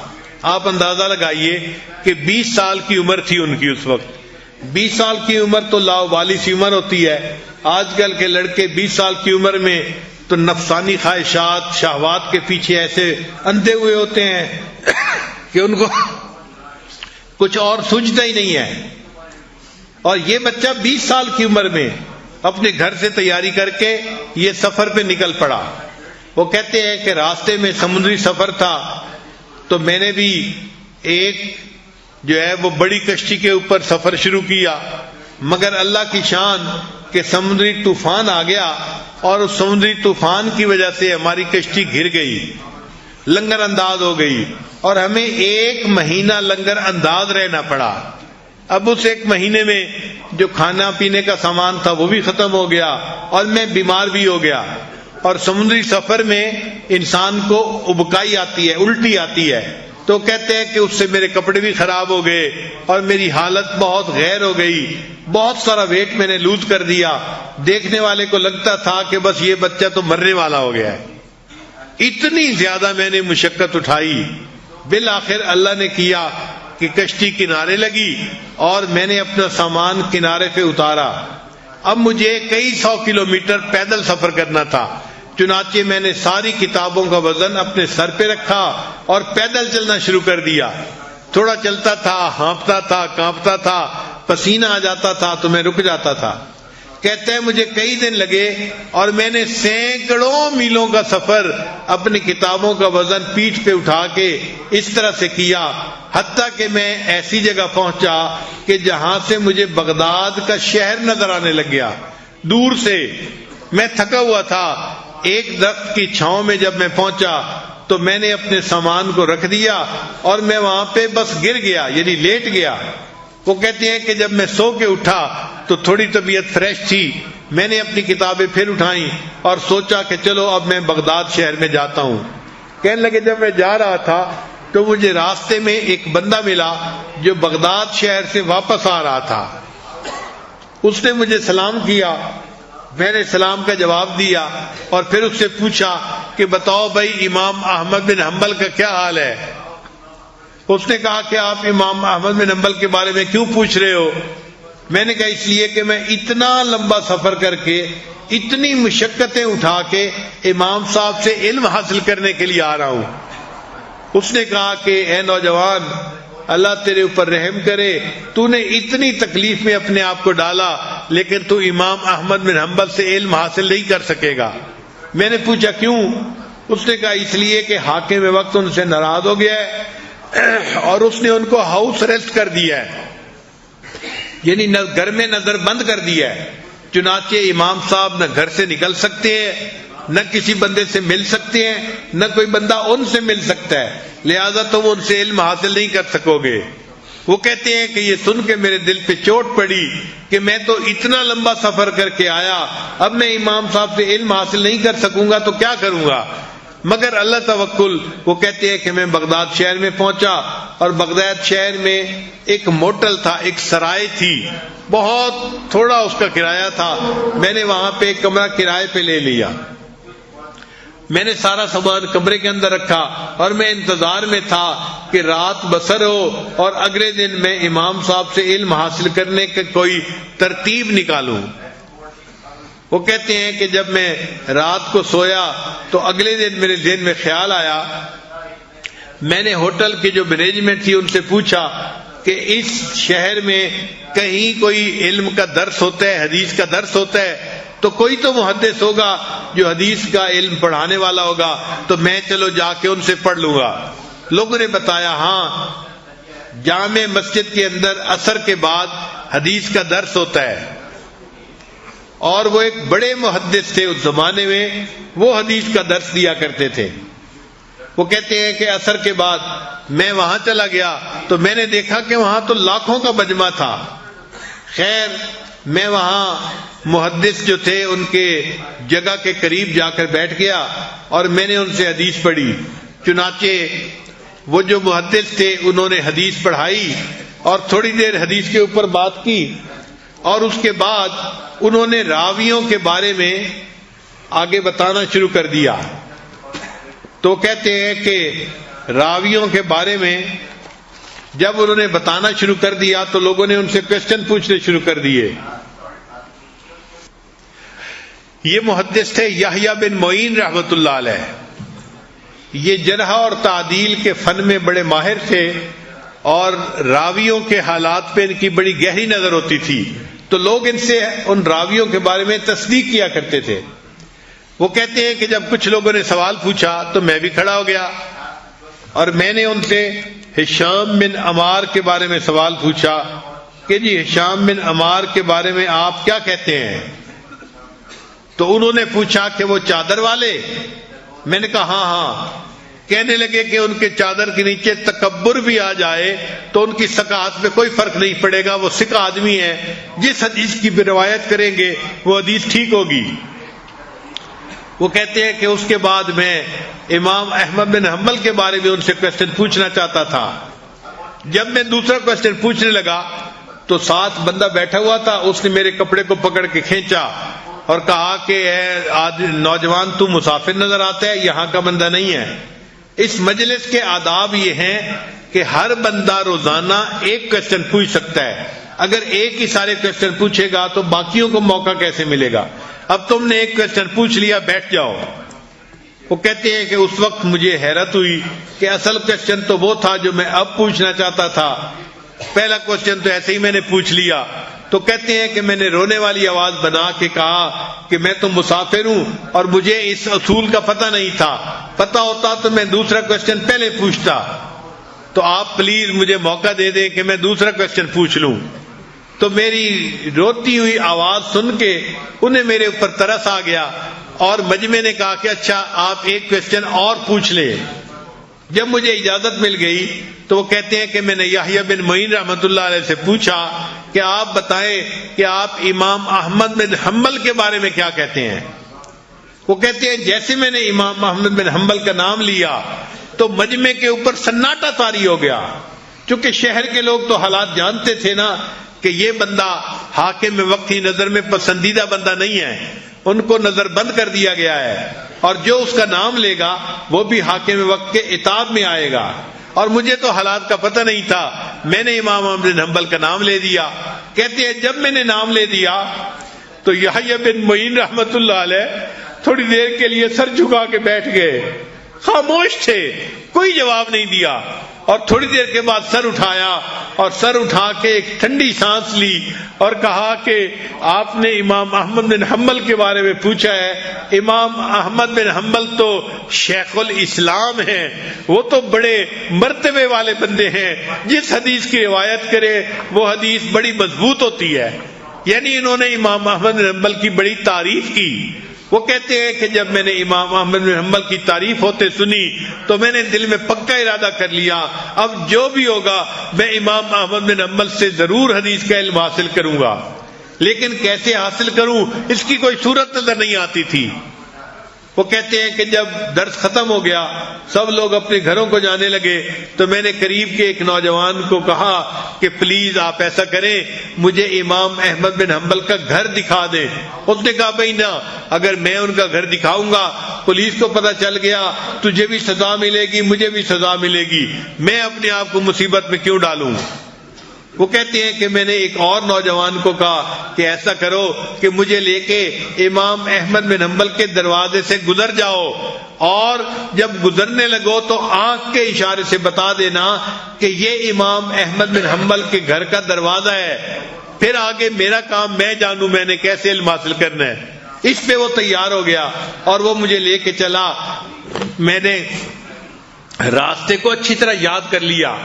آپ اندازہ لگائیے کہ 20 سال کی عمر تھی ان کی اس وقت۔ 20 سال کی عمر تو لاوالی سی عمر ہوتی ہے۔ آج کل کے لڑکے 20 سال کی عمر میں تو نفسانی خواہشات، شہوات کے پیچھے ایسے اندھے ہوئے ہوتے ہیں کہ ان کو کچھ اور سوچتا ہی نہیں ہے۔ اور یہ بچہ 20 سال کی عمر میں اپنے گھر سے تیاری کر کے یہ سفر پہ نکل پڑا۔ وہ کہتے ہیں کہ راستے میں سمندری سفر تھا تو میں نے بھی ایک جو ہے وہ بڑی کشتی کے اوپر سفر شروع کیا، مگر اللہ کی شان کہ سمندری طوفان آ گیا اور اس سمندری طوفان کی وجہ سے ہماری کشتی گر گئی، لنگر انداز ہو گئی اور ہمیں 1 مہینہ لنگر انداز رہنا پڑا۔ اب اس 1 مہینے میں جو کھانا پینے کا سامان تھا وہ بھی ختم ہو گیا اور میں بیمار بھی ہو گیا۔ اور سمندری سفر میں انسان کو ابکائی آتی ہے، الٹی آتی ہے، تو کہتے ہیں کہ اس سے میرے کپڑے بھی خراب ہو گئے اور میری حالت بہت غیر ہو گئی، بہت سارا ویٹ میں نے لوز کر دیا، دیکھنے والے کو لگتا تھا کہ بس یہ بچہ تو مرنے والا ہو گیا ہے۔ اتنی زیادہ میں نے مشقت اٹھائی، بالآخر اللہ نے کیا کہ کشتی کنارے لگی اور میں نے اپنا سامان کنارے پہ اتارا۔ اب مجھے کئی 100 کلومیٹر پیدل سفر کرنا تھا، چنانچہ میں نے ساری کتابوں کا وزن اپنے سر پہ رکھا اور پیدل چلنا شروع کر دیا۔ تھوڑا چلتا تھا، ہانپتا تھا، کانپتا تھا، پسینہ آ جاتا تھا تو میں رک جاتا تھا۔ کہتے ہیں مجھے کئی دن لگے اور میں نے سینکڑوں میلوں کا سفر اپنی کتابوں کا وزن پیٹھ پہ اٹھا کے اس طرح سے کیا، حتیٰ کہ میں ایسی جگہ پہنچا کہ جہاں سے مجھے بغداد کا شہر نظر آنے لگ گیا دور سے۔ میں تھکا ہوا تھا۔ ایک درخت کی چھاؤں میں جب میں پہنچا تو میں نے اپنے سامان کو رکھ دیا اور میں وہاں پہ بس گر گیا، یعنی لیٹ گیا۔ وہ کہتے ہیں کہ جب میں سو کے اٹھا تو تھوڑی طبیعت فریش تھی، میں نے اپنی کتابیں پھر اٹھائیں اور سوچا کہ چلو اب میں بغداد شہر میں جاتا ہوں۔ کہنے لگے جب میں جا رہا تھا تو مجھے راستے میں ایک بندہ ملا جو بغداد شہر سے واپس آ رہا تھا۔ اس نے مجھے سلام کیا، میں نے سلام کا جواب دیا اور پھر اس سے پوچھا کہ بتاؤ بھائی امام احمد بن حنبل کا کیا حال ہے؟ اس نے کہا کہ آپ امام احمد بن حنبل کے بارے میں کیوں پوچھ رہے ہو؟ میں نے کہا اس لیے کہ میں اتنا لمبا سفر کر کے، اتنی مشقتیں اٹھا کے امام صاحب سے علم حاصل کرنے کے لیے آ رہا ہوں۔ اس نے کہا کہ اے نوجوان، اللہ تیرے اوپر رحم کرے، تو نے اتنی تکلیف میں اپنے آپ کو ڈالا لیکن تو امام احمد بن حنبل سے علم حاصل نہیں کر سکے گا۔ میں نے پوچھا کیوں؟ اس نے کہا اس لیے کہ حاکم وقت ان سے ناراض ہو گیا ہے اور اس نے ان کو ہاؤس اریسٹ کر دیا ہے، یعنی گھر میں نظر بند کر دیا ہے۔ چنانچہ امام صاحب نہ گھر سے نکل سکتے ہیں، نہ کسی بندے سے مل سکتے ہیں، نہ کوئی بندہ ان سے مل سکتا ہے، لہذا تم ان سے علم حاصل نہیں کر سکو گے۔ وہ کہتے ہیں کہ یہ سن کے میرے دل پہ چوٹ پڑی کہ میں تو اتنا لمبا سفر کر کے آیا، اب میں امام صاحب سے علم حاصل نہیں کر سکوں گا تو کیا کروں گا؟ مگر اللہ توکل۔ وہ کہتے ہیں کہ میں بغداد شہر میں پہنچا اور بغداد شہر میں ایک موٹل تھا، ایک سرائے تھی، بہت تھوڑا اس کا کرایہ تھا۔ میں نے وہاں پہ ایک کمرہ کرائے پہ لے لیا، میں نے سارا سامان کمرے کے اندر رکھا اور میں انتظار میں تھا کہ رات بسر ہو اور اگلے دن میں امام صاحب سے علم حاصل کرنے کی کوئی ترتیب نکالوں۔ وہ کہتے ہیں کہ جب میں رات کو سویا تو اگلے دن میرے ذہن میں خیال آیا، میں نے ہوٹل کی جو مینجمنٹ تھی ان سے پوچھا کہ اس شہر میں کہیں کوئی علم کا درس ہوتا ہے، حدیث کا درس ہوتا ہے؟ تو کوئی تو محدث ہوگا جو حدیث کا علم پڑھانے والا ہوگا، تو میں چلو جا کے ان سے پڑھ لوں گا۔ لوگوں نے بتایا ہاں، جامع مسجد کے اندر عصر کے بعد حدیث کا درس ہوتا ہے، اور وہ ایک بڑے محدث تھے اس زمانے میں، وہ حدیث کا درس دیا کرتے تھے۔ وہ کہتے ہیں کہ عصر کے بعد میں وہاں چلا گیا تو میں نے دیکھا کہ وہاں تو لاکھوں کا مجمع تھا۔ خیر میں وہاں محدث جو تھے ان کے جگہ کے قریب جا کر بیٹھ گیا اور میں نے ان سے حدیث پڑھی۔ چنانچہ وہ جو محدث تھے انہوں نے حدیث پڑھائی اور تھوڑی دیر حدیث کے اوپر بات کی، اور اس کے بعد انہوں نے راویوں کے بارے میں آگے بتانا شروع کر دیا۔ تو کہتے ہیں کہ راویوں کے بارے میں جب انہوں نے بتانا شروع کر دیا تو لوگوں نے ان سے کوشچن پوچھنے شروع کر دیے. یہ محدث تھے یحییٰ بن معین رحمۃ اللہ علیہ. یہ جرح اور تعدیل کے فن میں بڑے ماہر تھے اور راویوں کے حالات پہ ان کی بڑی گہری نظر ہوتی تھی. تو لوگ ان سے ان راویوں کے بارے میں تصدیق کیا کرتے تھے. وہ کہتے ہیں کہ جب کچھ لوگوں نے سوال پوچھا تو میں بھی کھڑا ہو گیا اور میں نے ان سے ہشام بن عمار کے بارے میں سوال پوچھا کہ جی ہشام بن عمار کے بارے میں آپ کیا کہتے ہیں؟ تو انہوں نے پوچھا کہ وہ چادر والے. میں نے کہا ہاں ہاں. کہنے لگے کہ ان کے چادر کے نیچے تکبر بھی آ جائے تو ان کی ثقافت پہ کوئی فرق نہیں پڑے گا, وہ ثقہ آدمی ہے, جس حدیث کی بھی روایت کریں گے وہ حدیث ٹھیک ہوگی. وہ کہتے ہیں کہ اس کے بعد میں امام احمد بن حنبل کے بارے میں ان سے کوشچن پوچھنا چاہتا تھا. جب میں دوسرا کوشچن پوچھنے لگا تو ساتھ بندہ بیٹھا ہوا تھا, اس نے میرے کپڑے کو پکڑ کے کھینچا اور کہا کہ اے نوجوان تو مسافر نظر آتا ہے, یہاں کا بندہ نہیں ہے. اس مجلس کے آداب یہ ہیں کہ ہر بندہ روزانہ ایک کوشچن پوچھ سکتا ہے. اگر ایک ہی سارے کوشچن پوچھے گا تو باقیوں کو موقع کیسے ملے گا؟ اب تم نے ایک کوشچن پوچھ لیا, بیٹھ جاؤ. وہ کہتے ہیں کہ اس وقت مجھے حیرت ہوئی کہ اصل کوشچن تو وہ تھا جو میں اب پوچھنا چاہتا تھا. پہلا کوشچن تو ایسے ہی میں نے پوچھ لیا. تو کہتے ہیں کہ میں نے رونے والی آواز بنا کے کہا کہ میں تو مسافر ہوں اور مجھے اس اصول کا پتہ نہیں تھا, پتہ ہوتا تو میں دوسرا کوشچن پہلے پوچھتا. تو آپ پلیز مجھے موقع دے دیں کہ میں دوسرا کوشچن پوچھ لوں. تو میری روتی ہوئی آواز سن کے انہیں میرے اوپر ترس آ گیا اور مجمع نے کہا کہ اچھا آپ ایک کوشچن اور پوچھ لیں. جب مجھے اجازت مل گئی تو وہ کہتے ہیں کہ میں نے یحییٰ بن معین رحمۃ اللہ علیہ سے پوچھا کہ آپ بتائیں کہ آپ امام احمد بن حنبل کے بارے میں کیا کہتے ہیں. وہ کہتے ہیں جیسے میں نے امام احمد بن حنبل کا نام لیا تو مجمع کے اوپر سناٹا طاری ہو گیا, چونکہ شہر کے لوگ تو حالات جانتے تھے نا کہ یہ بندہ حاکم وقت کی نظر میں پسندیدہ بندہ نہیں ہے, ان کو نظر بند کر دیا گیا ہے اور جو اس کا نام لے گا وہ بھی حاکم وقت کے عتاب میں آئے گا. اور مجھے تو حالات کا پتہ نہیں تھا, میں نے امام احمد بن حنبل کا نام لے دیا. کہتے ہیں جب میں نے نام لے دیا تو یحییٰ بن معین رحمۃ اللہ علیہ تھوڑی دیر کے لیے سر جھکا کے بیٹھ گئے, خاموش تھے, کوئی جواب نہیں دیا. اور تھوڑی دیر کے بعد سر اٹھایا اور سر اٹھا کے ایک ٹھنڈی سانس لی اور کہا کہ آپ نے امام احمد بن حنبل کے بارے میں پوچھا ہے. امام احمد بن حنبل تو شیخ الاسلام ہیں, وہ تو بڑے مرتبے والے بندے ہیں, جس حدیث کی روایت کرے وہ حدیث بڑی مضبوط ہوتی ہے. یعنی انہوں نے امام احمد بن حنبل کی بڑی تعریف کی. وہ کہتے ہیں کہ جب میں نے امام احمد بن حنبل کی تعریف ہوتے سنی تو میں نے دل میں پکا ارادہ کر لیا اب جو بھی ہوگا میں امام احمد بن حنبل سے ضرور حدیث کا علم حاصل کروں گا, لیکن کیسے حاصل کروں اس کی کوئی صورت نظر نہیں آتی تھی. وہ کہتے ہیں کہ جب درس ختم ہو گیا سب لوگ اپنے گھروں کو جانے لگے تو میں نے قریب کے ایک نوجوان کو کہا کہ پلیز آپ ایسا کریں مجھے امام احمد بن حنبل کا گھر دکھا دیں. اس نے کہا بھائی نہ, اگر میں ان کا گھر دکھاؤں گا پولیس کو پتہ چل گیا تجھے بھی سزا ملے گی مجھے بھی سزا ملے گی, میں اپنے آپ کو مصیبت میں کیوں ڈالوں. وہ کہتے ہیں کہ میں نے ایک اور نوجوان کو کہا کہ ایسا کرو کہ مجھے لے کے امام احمد بن حنبل کے دروازے سے گزر جاؤ اور جب گزرنے لگو تو آنکھ کے اشارے سے بتا دینا کہ یہ امام احمد بن حنبل کے گھر کا دروازہ ہے, پھر آگے میرا کام میں جانوں میں نے کیسے علم حاصل کرنا ہے. اس پہ وہ تیار ہو گیا اور وہ مجھے لے کے چلا. میں نے راستے کو اچھی طرح یاد کر لیا.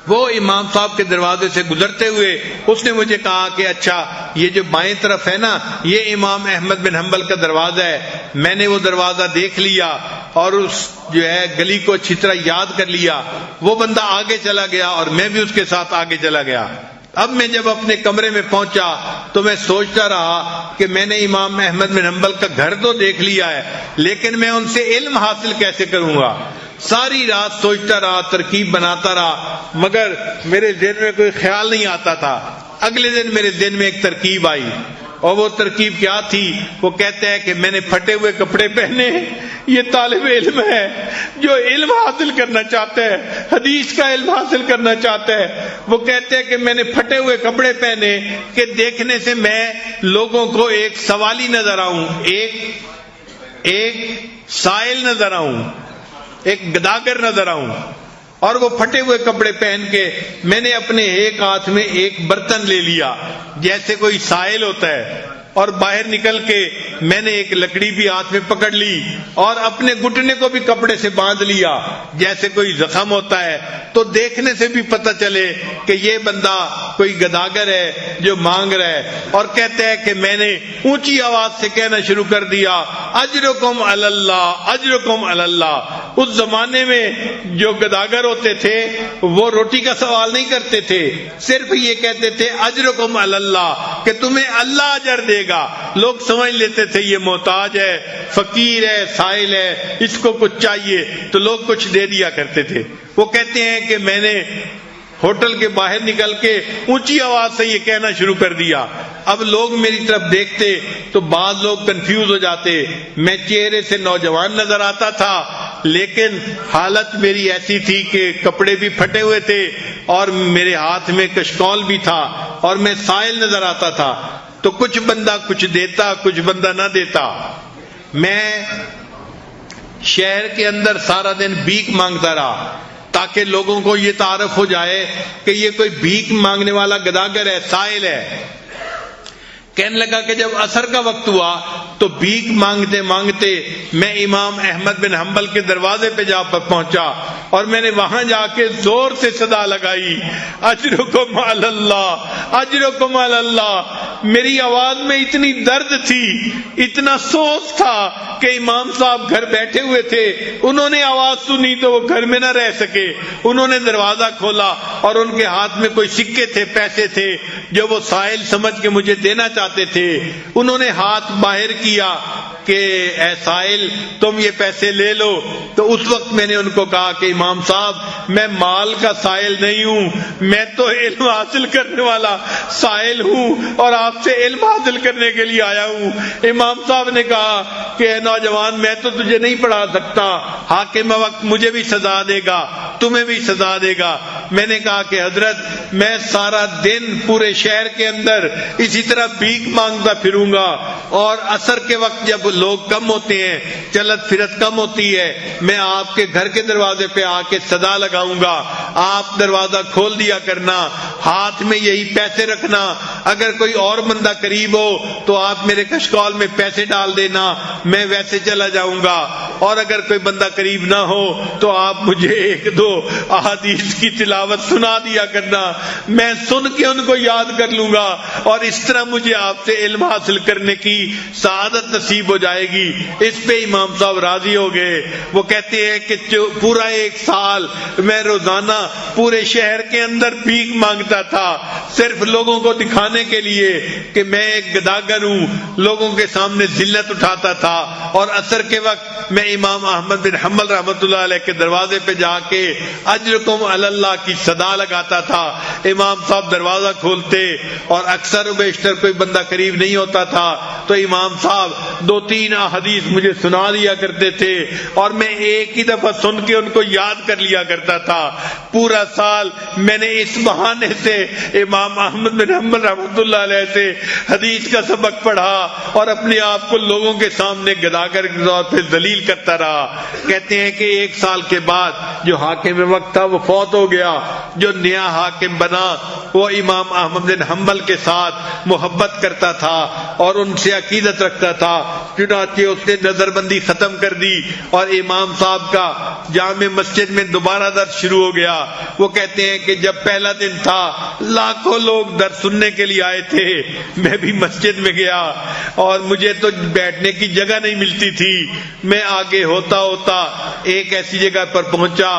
وہ امام صاحب کے دروازے سے گزرتے ہوئے اس نے مجھے کہا کہ اچھا یہ جو بائیں طرف ہے نا یہ امام احمد بن حنبل کا دروازہ ہے. میں نے وہ دروازہ دیکھ لیا اور اس جو ہے گلی کو اچھی طرح یاد کر لیا. وہ بندہ آگے چلا گیا اور میں بھی اس کے ساتھ آگے چلا گیا. اب میں جب اپنے کمرے میں پہنچا تو میں سوچتا رہا کہ میں نے امام احمد بن حنبل کا گھر تو دیکھ لیا ہے لیکن میں ان سے علم حاصل کیسے کروں گا. ساری رات سوچتا رہا, ترکیب بناتا رہا, مگر میرے ذہن میں کوئی خیال نہیں آتا تھا. اگلے دن میرے ذہن میں ایک ترکیب آئی اور وہ ترکیب کیا تھی؟ وہ کہتا ہے کہ میں نے پھٹے ہوئے کپڑے پہنے. یہ طالب علم ہے جو علم حاصل کرنا چاہتا ہے، حدیث کا علم حاصل کرنا چاہتا ہے. وہ کہتے ہیں کہ میں نے پھٹے ہوئے کپڑے پہنے کہ دیکھنے سے میں لوگوں کو ایک سوالی نظر آؤں، ایک سائل نظر آؤں، ایک گداگر نظر آؤں. اور وہ پھٹے ہوئے کپڑے پہن کے میں نے اپنے ایک ہاتھ میں ایک برتن لے لیا جیسے کوئی سائل ہوتا ہے، اور باہر نکل کے میں نے ایک لکڑی بھی ہاتھ میں پکڑ لی اور اپنے گھٹنے کو بھی کپڑے سے باندھ لیا جیسے کوئی زخم ہوتا ہے، تو دیکھنے سے بھی پتہ چلے کہ یہ بندہ کوئی گداگر ہے جو مانگ رہا ہے. اور کہتا ہے کہ میں نے اونچی آواز سے کہنا شروع کر دیا اجرکم علی اللہ، اجرکم علی اللہ. اس زمانے میں جو گداگر ہوتے تھے وہ روٹی کا سوال نہیں کرتے تھے، صرف یہ کہتے تھے اجرکم علی اللہ، کہ تمہیں اللہ اجر دے گا. لوگ سمجھ لیتے تھے یہ محتاج ہے، فقیر ہے، سائل ہے، اس کو کچھ چاہیے، تو لوگ کچھ دے دیا کرتے تھے. وہ کہتے ہیں کہ میں نے ہوٹل کے باہر نکل کے اونچی آواز سے یہ کہنا شروع کر دیا. اب لوگ میری طرف دیکھتے تو بعض لوگ کنفیوز ہو جاتے. میں چہرے سے نوجوان نظر آتا تھا لیکن حالت میری ایسی تھی کہ کپڑے بھی پھٹے ہوئے تھے اور میرے ہاتھ میں کشکول بھی تھا اور میں سائل نظر آتا تھا. تو کچھ بندہ کچھ دیتا، کچھ بندہ نہ دیتا. میں شہر کے اندر سارا دن بھیک مانگتا رہا تاکہ لوگوں کو یہ تعارف ہو جائے کہ یہ کوئی بھیک مانگنے والا گداگر ہے، سائل ہے. کہنے لگا کہ جب عصر کا وقت ہوا تو بھیک مانگتے مانگتے میں امام احمد بن حنبل کے دروازے پہ جا پہنچا اور میں نے وہاں جا کے زور سے صدا لگائی اجرکم علی اللہ، اجرکم علی اللہ. میری آواز میں اتنی درد تھی، اتنا سوز تھا کہ امام صاحب گھر بیٹھے ہوئے تھے، انہوں نے آواز سنی تو وہ گھر میں نہ رہ سکے. انہوں نے دروازہ کھولا اور ان کے ہاتھ میں کوئی سکے تھے، پیسے تھے جو وہ سائل سمجھ کے مجھے دینا چاہتے تھے. انہوں نے ہاتھ باہر کیا کہ اے سائل تم یہ پیسے لے لو. تو اس وقت میں نے ان کو کہا کہ امام صاحب میں مال کا سائل نہیں ہوں، میں تو علم حاصل کرنے والا سائل ہوں اور آپ سے علم حاصل کرنے کے لیے آیا ہوں. امام صاحب نے کہا کہ اے نوجوان میں تو تجھے نہیں پڑھا سکتا، حاکم وقت مجھے بھی سزا دے گا، تمہیں بھی سزا دے گا. میں نے کہا کہ حضرت میں سارا دن پورے شہر کے اندر اسی طرح بھیک مانگتا پھروں گا اور عصر کے وقت جب لوگ کم ہوتے ہیں، چلت پھرت کم ہوتی ہے، میں آپ کے گھر کے دروازے پہ آ کے صدا لگاؤں گا، آپ دروازہ کھول دیا کرنا، ہاتھ میں یہی پیسے رکھنا، اگر کوئی اور بندہ قریب ہو تو آپ میرے کشکول میں پیسے ڈال دینا، میں ویسے چلا جاؤں گا، اور اگر کوئی بندہ قریب نہ ہو تو آپ مجھے ایک دو احادیث کی تلاوت سنا دیا کرنا، میں سن کے ان کو یاد کر لوں گا اور اس طرح مجھے آپ سے علم حاصل کرنے کی سعادت نصیب ہو جائے گی. اس پہ امام صاحب راضی ہو گئے. وہ کہتے ہیں کہ پورا ایک سال میں روزانہ پورے شہر کے اندر بھیک مانگتا تھا، صرف لوگوں کو دکھانے کے لیے کہ میں ایک گداگر ہوں، لوگوں کے سامنے ذلت اٹھاتا تھا. اور عصر کے وقت میں امام احمد بن حنبل رحمۃ اللہ علیہ کے دروازے پہ جا کے اجرکم علی اللہ کی صدا لگاتا تھا. امام صاحب دروازہ کھولتے اور اکثر و بیشتر کوئی بندہ قریب نہیں ہوتا تھا تو امام صاحب 2-3 احادیث مجھے سنا دیا کرتے تھے اور میں ایک ہی دفعہ سن کے ان کو یاد کر لیا کرتا تھا. پورا سال میں نے اس بہانے سے امام احمد بن حنبل رحمۃ اللہ علیہ سے حدیث کا سبق پڑھا اور اپنے آپ کو لوگوں کے سامنے گداگر کے طور پہ ذلیل کرتا رہا. کہتے ہیں کہ 1 سال کے بعد جو حاکم وقت تھا وہ فوت ہو گیا. جو نیا حاکم بنا وہ امام احمد بن حنبل کے ساتھ محبت کرتا تھا اور ان سے عقیدت رکھتا تھا. چنانچہ اس نے نظر بندی ختم کر دی اور امام صاحب کا جامع مسجد میں دوبارہ درس شروع ہو گیا. وہ کہتے ہیں کہ جب پہلا دن تھا لاکھوں لوگ درس سننے کے لیے آئے تھے. میں بھی مسجد میں گیا اور مجھے تو بیٹھنے کی جگہ نہیں ملتی تھی. میں آگے ہوتا ہوتا ایک ایسی جگہ پر پہنچا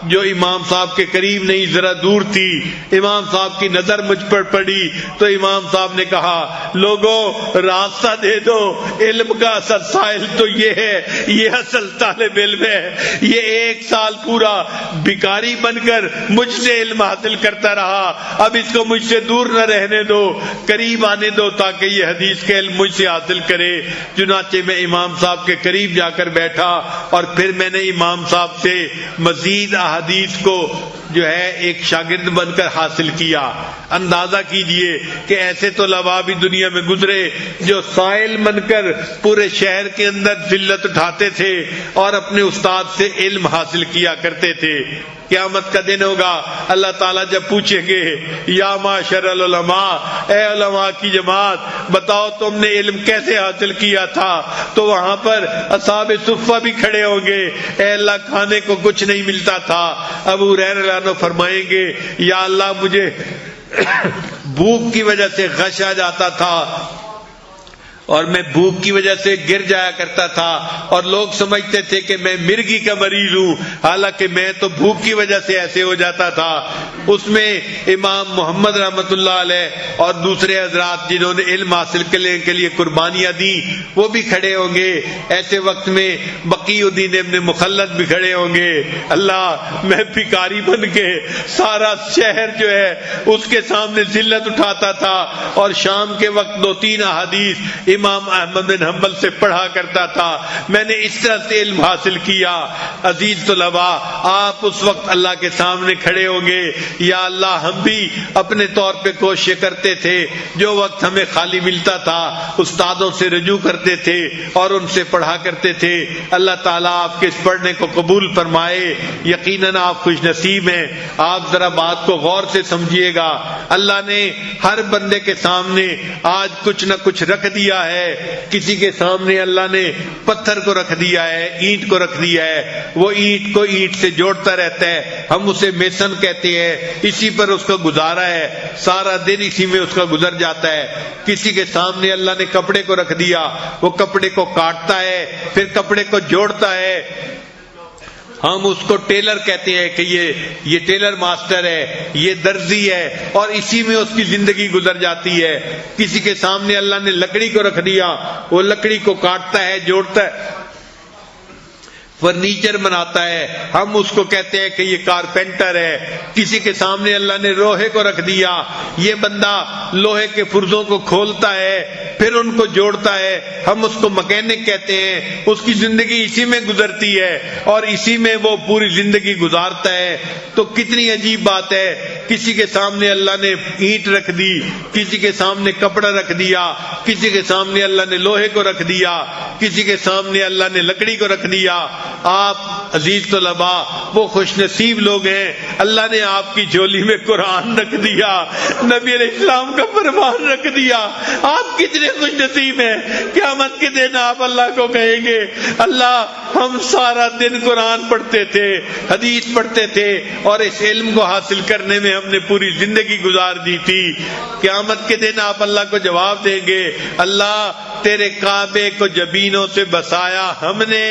جو امام صاحب کے قریب نہیں ذرا دور تھی. امام صاحب کی نظر مجھ پر پڑی تو امام صاحب نے کہا لوگوں راستہ دے دو، علم کا اصل سائل تو یہ ہے، یہ اصل طالب علم ہے. یہ 1 سال پورا بھکاری بن کر مجھ سے علم حاصل کرتا رہا، اب اس کو مجھ سے دور نہ رہنے دو، قریب آنے دو تاکہ یہ حدیث کا علم مجھ سے حاصل کرے۔ چنانچہ میں امام صاحب کے قریب جا کر بیٹھا اور پھر میں نے امام صاحب سے مزید احادیث کو جو ہے ایک شاگرد بن کر حاصل کیا۔ اندازہ کیجئے کہ ایسے طلباء بھی دنیا میں گزرے جو سائل بن کر پورے شہر کے اندر ذلت اٹھاتے تھے اور اپنے استاد سے علم حاصل کیا کرتے تھے۔ قیامت کا دن ہوگا، اللہ تعالیٰ جب پوچھیں گے یا معاشر العلماء، اے علماء کی جماعت، بتاؤ تم نے علم کیسے حاصل کیا تھا، تو وہاں پر اصحاب صفہ بھی کھڑے ہوں گے، اے اللہ کھانے کو کچھ نہیں ملتا تھا۔ ابو ہریرہ رضی اللہ عنہ فرمائیں گے یا اللہ مجھے بھوک کی وجہ سے غش آ جاتا تھا اور میں بھوک کی وجہ سے گر جایا کرتا تھا اور لوگ سمجھتے تھے کہ میں مرگی کا مریض ہوں، حالانکہ میں تو بھوک کی وجہ سے ایسے ہو جاتا تھا۔ اس میں امام محمد رحمت اللہ علیہ اور دوسرے حضرات جنہوں نے علم حاصل کرنے کے لیے قربانیاں دیں وہ بھی کھڑے ہوں گے۔ ایسے وقت میں بقی الدین ابن مخلد بھی کھڑے ہوں گے۔ اللہ میں بھکاری بن کے سارا شہر جو ہے اس کے سامنے ذلت اٹھاتا تھا اور شام کے وقت 2-3 احادیث امام احمد بن حنبل سے پڑھا کرتا تھا، میں نے اس طرح سے علم حاصل کیا۔ عزیز طلباء، آپ اس وقت اللہ کے سامنے کھڑے ہوں گے، یا اللہ ہم بھی اپنے طور پہ کوشش کرتے تھے، جو وقت ہمیں خالی ملتا تھا استادوں سے رجوع کرتے تھے اور ان سے پڑھا کرتے تھے۔ اللہ تعالیٰ آپ کے اس پڑھنے کو قبول فرمائے۔ یقیناً آپ خوش نصیب ہیں۔ آپ ذرا بات کو غور سے سمجھیے گا، اللہ نے ہر بندے کے سامنے آج کچھ نہ کچھ رکھ دیا ہے۔ کسی کے سامنے اللہ نے پتھر کو رکھ دیا ہے، اینٹ کو رکھ دیا ہے، وہ اینٹ کو اینٹ سے جوڑتا رہتا ہے، ہم اسے میسن کہتے ہیں، اسی پر اس کا گزارا ہے، سارا دن اسی میں اس کا گزر جاتا ہے۔ کسی کے سامنے اللہ نے کپڑے کو رکھ دیا، وہ کپڑے کو کاٹتا ہے، پھر کپڑے کو جوڑتا ہے، ہم اس کو ٹیلر کہتے ہیں کہ یہ ٹیلر ماسٹر ہے، یہ درزی ہے، اور اسی میں اس کی زندگی گزر جاتی ہے۔ کسی کے سامنے اللہ نے لکڑی کو رکھ دیا، وہ لکڑی کو کاٹتا ہے، جوڑتا ہے، فرنیچر بناتا ہے، ہم اس کو کہتے ہیں کہ یہ کارپینٹر ہے۔ کسی کے سامنے اللہ نے لوہے کو رکھ دیا، یہ بندہ لوہے کے فرزوں کو کھولتا ہے پھر ان کو جوڑتا ہے، ہم اس کو مکینک کہتے ہیں۔ اس کی زندگی اسی میں گزرتی ہے اور اسی میں وہ پوری زندگی گزارتا ہے۔ تو کتنی عجیب بات ہے، کسی کے سامنے اللہ نے اینٹ رکھ دی، کسی کے سامنے کپڑا رکھ دیا، کسی کے سامنے اللہ نے لوہے کو رکھ دیا، کسی کے سامنے اللہ نے لکڑی کو رکھ دیا۔ آپ عزیز طلباء وہ خوش نصیب لوگ ہیں، اللہ نے آپ کی جھولی میں قرآن رکھ دیا، نبی علیہ السلام کا فرمان رکھ دیا۔ آپ کتنے خوش نصیب ہیں، قیامت کے دن آپ اللہ کو کہیں گے اللہ ہم سارا دن قرآن پڑھتے تھے، حدیث پڑھتے تھے اور اس علم کو حاصل کرنے میں ہم نے پوری زندگی گزار دی تھی۔ قیامت کے دن آپ اللہ کو جواب دیں گے اللہ تیرے کعبے کو جبینوں سے بسایا ہم نے،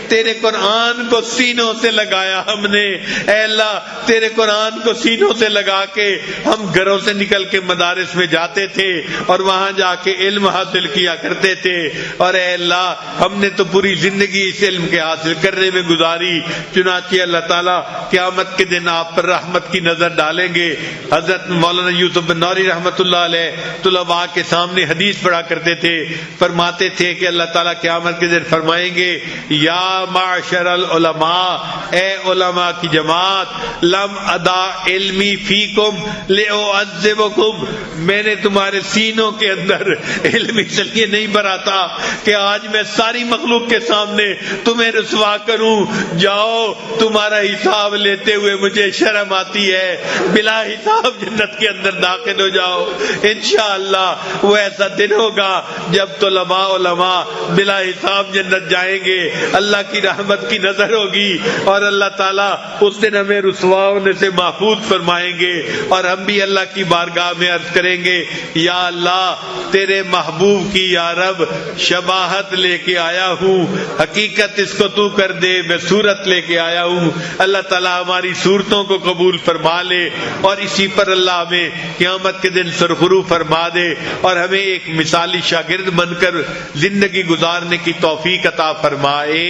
تیرے قرآن کو سینوں سے لگایا ہم نے، اے اللہ تیرے قرآن کو سینوں سے لگا کے ہم گھروں سے نکل کے مدارس میں جاتے تھے اور وہاں جا کے علم حاصل کیا کرتے تھے، اور اے اللہ ہم نے تو پوری زندگی اس علم کے حاصل کرنے میں گزاری۔ چنانچہ اللہ تعالیٰ قیامت کے دن آپ پر رحمت کی نظر ڈالیں گے۔ حضرت مولانا یوسف بن نوری رحمت اللہ علیہ طلباء کے سامنے حدیث پڑھا کرتے تھے، فرماتے تھے کہ اللہ تعالیٰ قیامت کے دن فرمائیں گے یا معاشر العلماء، اے علماء کی جماعت، لم ادا علمی فیکم لأعذبکم، میں نے تمہارے سینوں کے اندر علم اس لیے نہیں بھرا تھا کہ آج میں ساری مخلوق کے سامنے تمہیں رسوا کروں، جاؤ تمہارا حساب لیتے ہوئے مجھے شرم آتی ہے، بلا حساب جنت کے اندر داخل ہو جاؤ۔ انشاءاللہ وہ ایسا دن ہوگا جب طلباء علماء بلا حساب جنت جائیں گے، اللہ کی رحمت کی نظر ہوگی اور اللہ تعالیٰ اس دن ہمیں رسوا ہونے سے محفوظ فرمائیں گے، اور ہم بھی اللہ کی بارگاہ میں عرض کریں گے یا اللہ تیرے محبوب کی یا رب شباہت لے کے آیا ہوں، حقیقت اس کو تو کر دے، میں صورت لے کے آیا ہوں۔ اللہ تعالیٰ ہماری صورتوں کو قبول فرما لے اور اسی پر اللہ ہمیں قیامت کے دن سرخرو فرما دے اور ہمیں ایک مثالی شاگرد بن کر زندگی گزارنے کی توفیق عطا فرمائے۔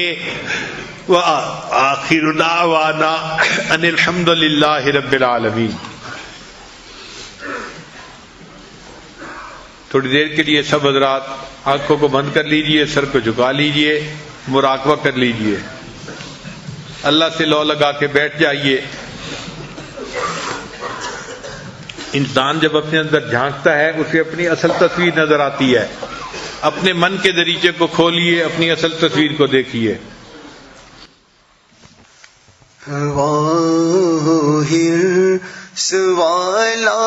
وآخر دعوانا ان الحمد للہ رب العالمین. تھوڑی دیر کے لیے سب حضرات آنکھوں کو بند کر لیجئے، سر کو جھکا لیجئے، مراقبہ کر لیجئے، اللہ سے لو لگا کے بیٹھ جائیے. انسان جب اپنے اندر جھانکتا ہے اسے اپنی اصل تصویر نظر آتی ہے. اپنے من کے دریچے کو کھولیے، اپنی اصل تصویر کو دیکھیے. سوالا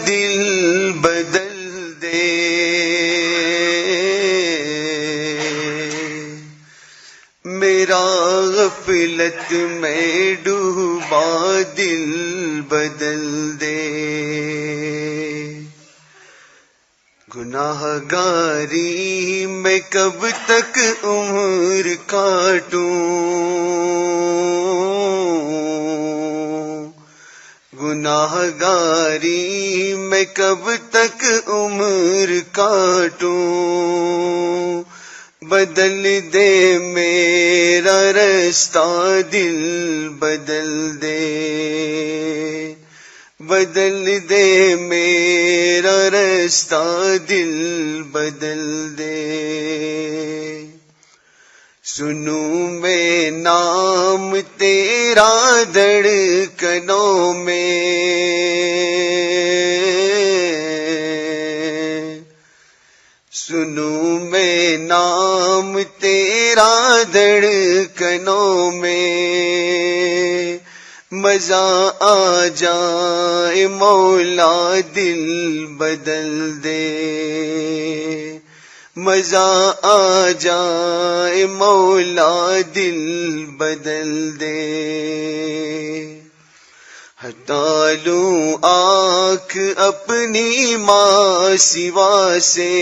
دل بدل دے، میرا غفلت میں ڈوبا دل بدل دے. گناہ گاری میں کب تک عمر کاٹوں، گناہ گاری میں کب تک عمر کاٹوں. بدل دے میرا رستہ دل بدل دے، بدل دے میرا رستہ دل بدل دے. سنوں میں نام تیرا دھڑکنوں میں، سنوں میں نام تیرا دھڑکنوں میں. مزہ آ جائے مولا دل بدل دے، مزہ آ جائے مولا دل بدل دے. ہٹا لوں آنکھ اپنی ماں سوا سے،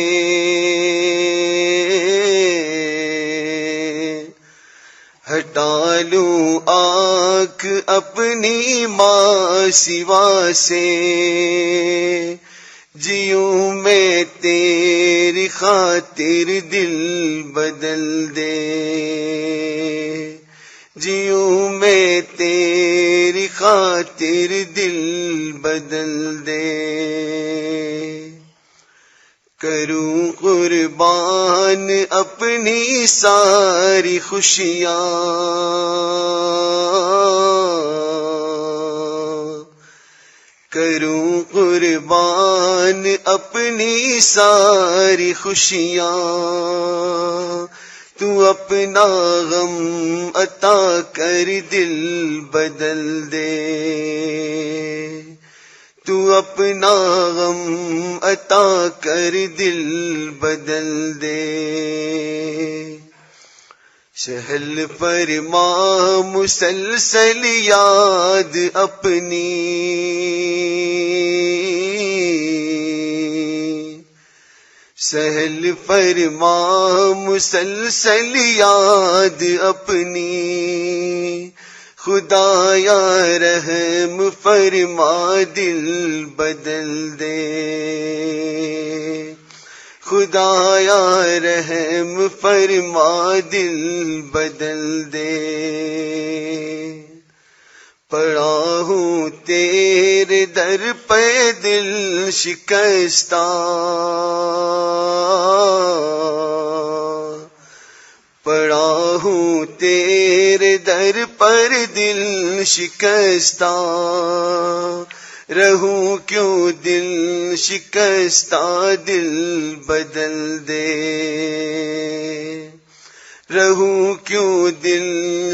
ہٹا لوں آنکھ اپنی ماں سوا سے. جیوں میں تیری خاطر دل بدل دے، جیوں میں تیری خاطر دل بدل دے. کروں قربان اپنی ساری خوشیاں، کروں قربان اپنی ساری خوشیاں. تو اپنا غم عطا کر دل بدل دے، تو اپنا غم عطا کر دل بدل دے. سہل فرما مسلسل یاد اپنی، سہل فرما مسلسل یاد اپنی. خدایا رحم فرما دل بدل دے، خدایا رحم فرما دل بدل دے. پڑا ہوں تیرے در پہ دل شکستہ، پڑا ہوں تیرے در پر دل شکستہ. رہوں کیوں دل شکستہ دل بدل دے، رہوں کیوں دل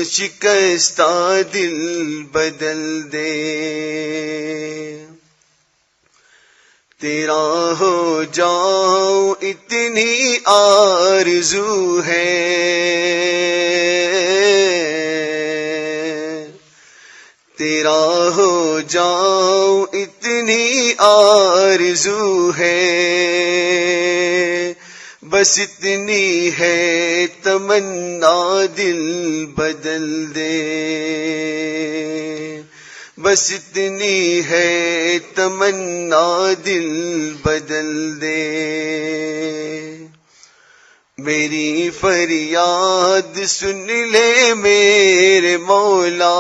شکستہ دل بدل دے. تیرا ہو جاؤں اتنی آرزو ہے، تیرا ہو جاؤں اتنی آرزو ہے. بس اتنی ہے تمنا دل بدل دے، بس اتنی ہے تمنا دل بدل دے. میری فریاد سن لے میرے مولا،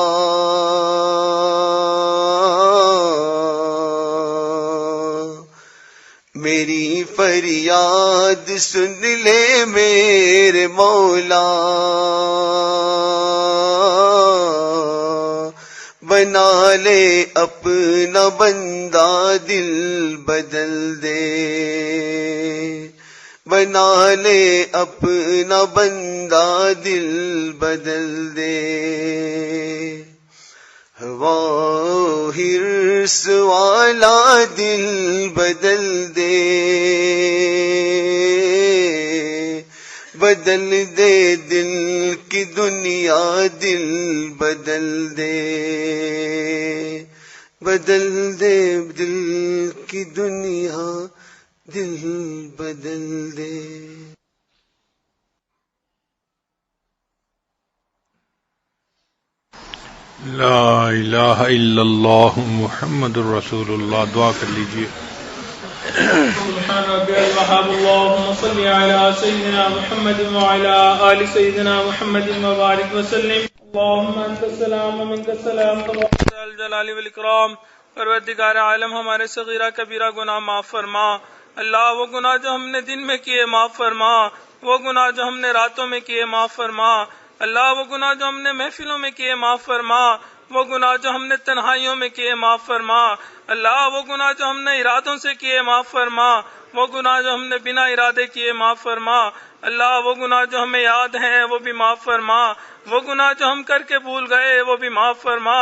میری فریاد سن لے میرے مولا، بنا لے اپنا بندہ دل بدل دے، بنا لے اپنا بندہ دل بدل دے، ہوا ہرس والا دل بدل دے، بدل دے دل کی دنیا دل بدل دے، بدل دے دل کی دنیا دل بدل دے۔ لا الہ الا اللہ محمد الرسول اللہ۔ دعا کر لیجئے۔ سبحان ربی الوہاب، اللہم صلی علی سیدنا محمد وعلی آل سیدنا محمد وبارک وسلم۔ اللہم انت السلام ومنک السلام تبارک ذا الجلال والاکرام۔ پروردگار عالم ہمارے صغیرہ کبیرہ گناہ معاف فرما۔ اللہ وہ گناہ جو ہم نے دن میں کیے معاف فرما، وہ گناہ جو ہم نے راتوں میں کیے معاف فرما۔ اللہ وہ گناہ جو ہم نے محفلوں میں کیے معاف فرما، وہ گناہ جو ہم نے تنہائیوں میں کیے معاف فرما۔ اللہ وہ گناہ جو ہم نے ارادوں سے کیے معاف فرما، وہ گناہ جو ہم نے بنا ارادے کیے معاف فرما۔ اللہ وہ گناہ جو ہمیں یاد ہیں وہ بھی معاف فرما، وہ گناہ جو ہم کر کے بھول گئے وہ بھی معاف فرما۔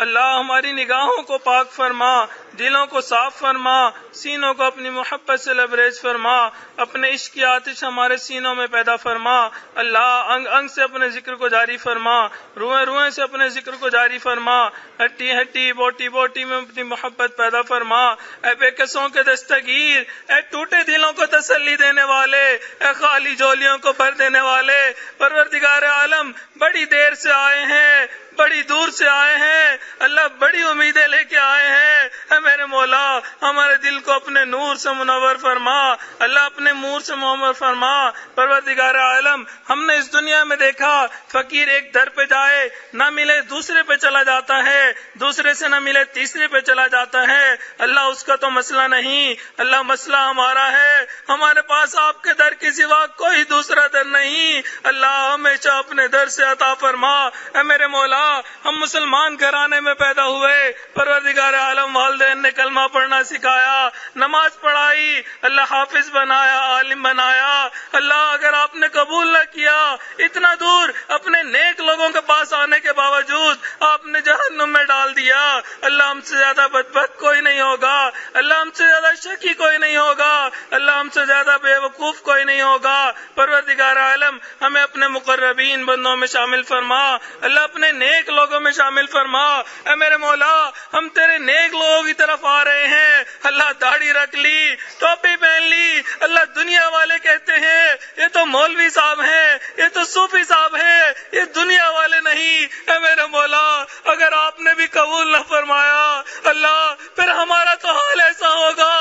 اللہ ہماری نگاہوں کو پاک فرما، دلوں کو صاف فرما، سینوں کو اپنی محبت سے لبریز فرما، اپنے عشق کی آتش ہمارے سینوں میں پیدا فرما۔ اللہ انگ انگ سے اپنے ذکر کو جاری فرما، روئیں روئیں سے اپنے ذکر کو جاری فرما، ہڈی ہڈی بوٹی بوٹی میں اپنی محبت پیدا فرما۔ اے بے کسوں کے دستگیر، اے ٹوٹے دلوں کو تسلی دینے والے، اے خالی جولیوں کو بھر دینے والے، پروردگار عالم بڑی دیر سے آئے ہیں، بڑی دور سے آئے ہیں، اللہ بڑی امیدیں لے کے آئے ہیں۔ اے میرے مولا ہمارے دل کو اپنے نور سے منور فرما، اللہ اپنے نور سے منور فرما۔ پروردگار عالم ہم نے اس دنیا میں دیکھا فقیر ایک در پہ جائے نہ ملے دوسرے پہ چلا جاتا ہے، دوسرے سے نہ ملے تیسرے پہ چلا جاتا ہے۔ اللہ اس کا تو مسئلہ نہیں، اللہ مسئلہ ہمارا ہے، ہمارے پاس آپ کے در کے سوا کوئی دوسرا در نہیں۔ اللہ ہمیشہ اپنے در سے عطا فرما۔ اے میرے مولا ہم مسلمان گھرانے میں پیدا ہوئے، پروردگار عالم والدین نے کلمہ پڑھنا سکھایا، نماز پڑھائی، اللہ حافظ بنایا، عالم بنایا۔ اللہ اگر آپ نے قبول نہ کیا، اتنا دور اپنے نیک لوگوں کے پاس آنے کے باوجود آپ نے جہنم میں ڈال دیا۔ اللہ ہم سے زیادہ بدبخت کوئی نہیں ہوگا، اللہ ہم سے زیادہ شکی کوئی نہیں ہوگا، اللہ ہم سے زیادہ بے وقوف کوئی نہیں ہوگا۔ پروردگار عالم ہمیں اپنے مقربین بندوں میں شامل فرما، اللہ اپنے نیک لوگوں میں شامل فرما۔ اے میرے مولا ہم تیرے نیک لوگوں کی طرف آ رہے ہیں، اللہ داڑھی رکھ لی، ٹوپی پہن لی، اللہ دنیا والے کہتے ہیں یہ تو مولوی صاحب ہیں، یہ تو صوفی صاحب ہیں، یہ دنیا والے نہیں۔ اے میرے مولا اگر آپ نے بھی قبول نہ فرمایا اللہ پھر ہمارا تو حال ایسا ہوگا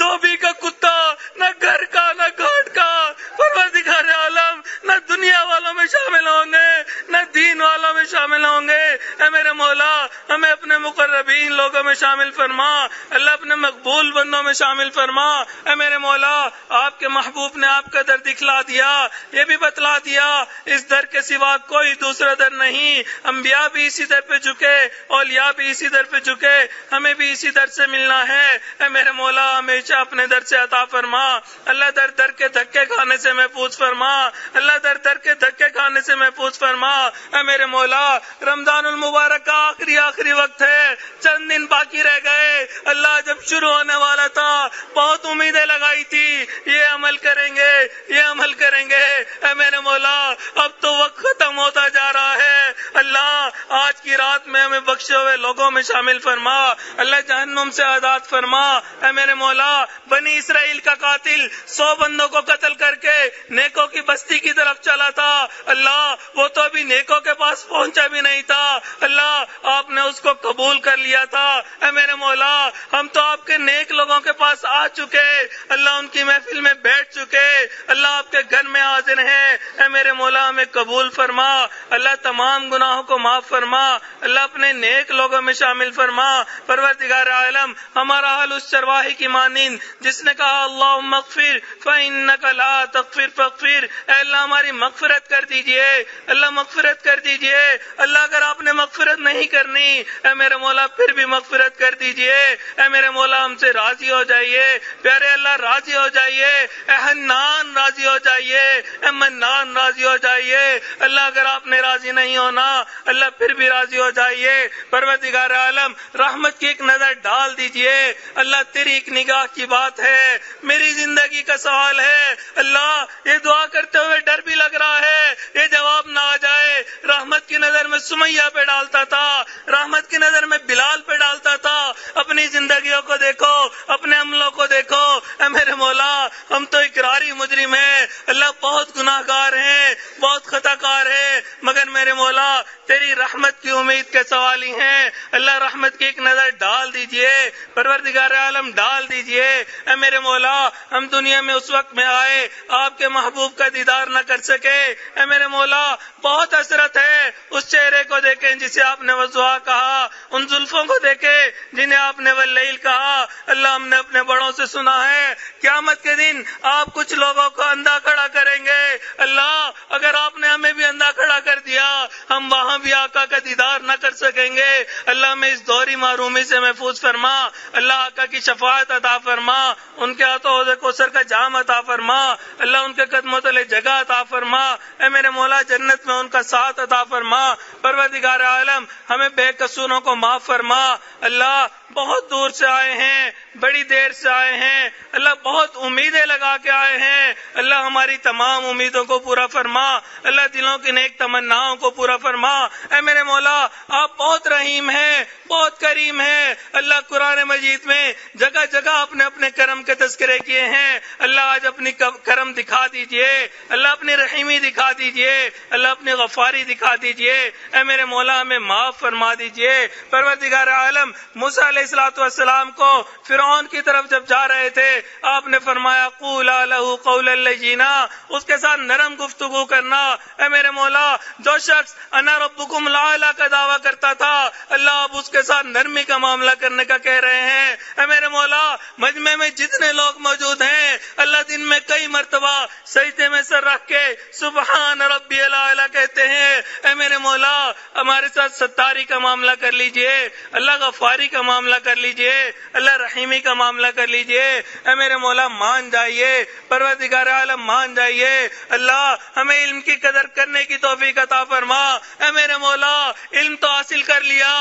دھوبی کا کتا، نہ گھر کا نہ گھاٹ کا۔ پروردگار عالم نہ دنیا والوں میں شامل ہوں گے نہ دین والوں میں شامل ہوں گے۔ اے میرے مولا ہمیں اپنے مقربین لوگوں میں شامل فرما، اللہ اپنے مقبول بندوں میں شامل فرما۔ اے میرے مولا آپ کے محبوب نے آپ کا در دکھلا دیا، یہ بھی بتلا دیا اس در کے سوا کوئی دوسرا در نہیں۔ انبیاء بھی اسی در پہ جھکے، اولیاء بھی اسی در پہ جھکے، ہمیں بھی اسی در سے ملنا ہے۔ اے میرے مولا ہمیشہ اپنے در سے عطا فرما، اللہ در در کے دھکے کھانے سے محفوظ فرما، اللہ در در کے دھکے کھانے سے محفوظ فرما۔ اے میرے مولا رمضان المبارک کا آخری وقت ہے، چند دن باقی رہ گئے، اللہ جب شروع ہونے والا تھا بہت امیدیں لگائی تھی یہ عمل کریں گے یہ عمل کریں گے۔ اے میرے مولا اب تو وقت ختم ہوتا جا رہا ہے، اللہ آج کی رات میں دنیا میں بخشے ہوئے لوگوں میں شامل فرما، اللہ جہنم سے آزاد فرما۔ اے میرے مولا، بنی اسرائیل کا قاتل 100 بندوں کو قتل کر کے نیکوں کی بستی کی طرف چلا تھا، اللہ وہ تو ابھی نیکوں کے پاس پہنچا بھی نہیں تھا، اللہ آپ نے اس کو قبول کر لیا تھا۔ اے میرے مولا، ہم تو آپ کے نیک لوگوں کے پاس آ چکے، اللہ ان کی محفل میں بیٹھ چکے، اللہ آپ کے گھر میں حاضر ہیں۔ اے میرے مولا، ہمیں قبول فرما، اللہ تمام گناہوں کو معاف فرما، اللہ اپنے نیک لوگوں میں شامل فرما۔ پروردگار عالم، ہمارا حال اس چرواہی کی مانند جس نے کہا اللہم اغفر فإنک لا تغفر فاغفر، اے اللہ ہماری مغفرت کر دیجئے، اللہ مغفرت کر دیجئے، اللہ اگر آپ نے مغفرت نہیں کرنی اے میرے مولا پھر بھی مغفرت کر دیجئے، اے میرے مولا ہم سے راضی ہو جائیے، پیارے اللہ راضی ہو جائیے، اے حنان راضی ہو جائیے، اے منان راضی ہو جائیے، اللہ اگر آپ نے راضی نہیں ہونا اللہ پھر بھی راضی ہو جائیے۔ پروردگار عالم، رحمت کی ایک نظر ڈال دیجئے، اللہ تیری ایک نگاہ کی بات ہے، میری زندگی کا سوال ہے، اللہ یہ دعا کرتے ہوئے ڈر بھی لگ رہا ہے یہ جواب نہ آ جائے۔ رحمت کی نظر میں سمیہ پہ ڈالتا تھا، رحمت کی نظر میں بلال پہ ڈالتا تھا، اپنی زندگیوں کو دیکھو، اپنے عملوں کو دیکھو، اے میرے مولا ہم تو اقراری مجرم ہیں، اللہ بہت گناہ گار ہیں، بہت خطا کار ہیں، مگر میرے مولا تیری رحمت کی امید کے سوالی ہیں، اللہ رحمت کی ایک نظر ڈال دیجئے، پروردگار عالم ڈال دیجئے۔ اے میرے مولا ہم دنیا میں اس وقت میں آئے آپ کے محبوب کا دیدار نہ کر سکے، اے میرے مولا بہت حسرت ہے اس چہرے کو دیکھیں جسے آپ نے وضحا کہا، ان زلفوں کو دیکھیں جنہیں آپ نے واللیل کہا، اللہ ہم نے اپنے بڑوں سے سنا ہے قیامت کے دن آپ کچھ لوگوں کو اندھا کھڑا کریں گے، اللہ اگر آپ نے ہمیں بھی اندھا کھڑا کر دیا ہم وہاں بھی آقا کا دیدار نہ کر سکیں گے، اللہ ہمیں اس دوری محرومی سے محفوظ فرما، اللہ آقا کی شفاعت عطا فرما، ان کے ہاتھوں حوض کوثر کا جام عطا فرما، اللہ ان کے قدموں تلے جگہ عطا فرما، اے میرے مولا جنت میں ان کا ساتھ عطا فرما۔ پروردگار عالم ہمیں بے قصوروں کو معاف فرما، اللہ بہت دور سے آئے ہیں، بڑی دیر سے آئے ہیں، اللہ بہت امیدیں لگا کے آئے ہیں، اللہ ہماری تمام امیدوں کو پورا فرما، اللہ دلوں کی نیک تمناؤں کو پورا فرما۔ اے میرے مولا آپ بہت رحیم ہیں، بہت کریم ہیں، اللہ قرآن مجید میں جگہ جگہ اپنے اپنے کرم کے تذکرے کیے ہیں، اللہ آج اپنی کرم دکھا دیجئے، اللہ اپنی رحیمی دکھا دیجئے، اللہ اپنی غفاری دکھا دیجئے، اے میرے مولا ہمیں معاف فرما دیجئے۔ پروردگار عالم موسیٰ علیہ السلام کو فرعون کی طرف جب جا رہے تھے آپ نے فرمایا قولا لہ قولا لینا، اس کے ساتھ نرم گفتگو کرنا، اے میرے مولا جو شخص انا ربکم الاعلی کا دعویٰ کرتا تھا اللہ آپ اس کے ساتھ نرمی کا معاملہ کرنے کا کہہ رہے ہیں، اے میرے مولا مجمع میں جتنے لوگ موجود ہیں اللہ دن میں کئی مرتبہ سجدے میں سر رکھ کے سبحان ربی الاعلی کہتے ہیں، اے میرے مولا ہمارے ساتھ ستاری کا معاملہ کر لیجئے، اللہ غفاری کا معاملہ کر لیجئے، اللہ رحیمی کا معاملہ کر لیجئے، اے میرے مولا مان جائیے، پروردگار عالم مان جائیے، اللہ ہمیں علم کی قدر کرنے کی توفیق عطا فرما، اے میرے مولا علم تو حاصل کر لیا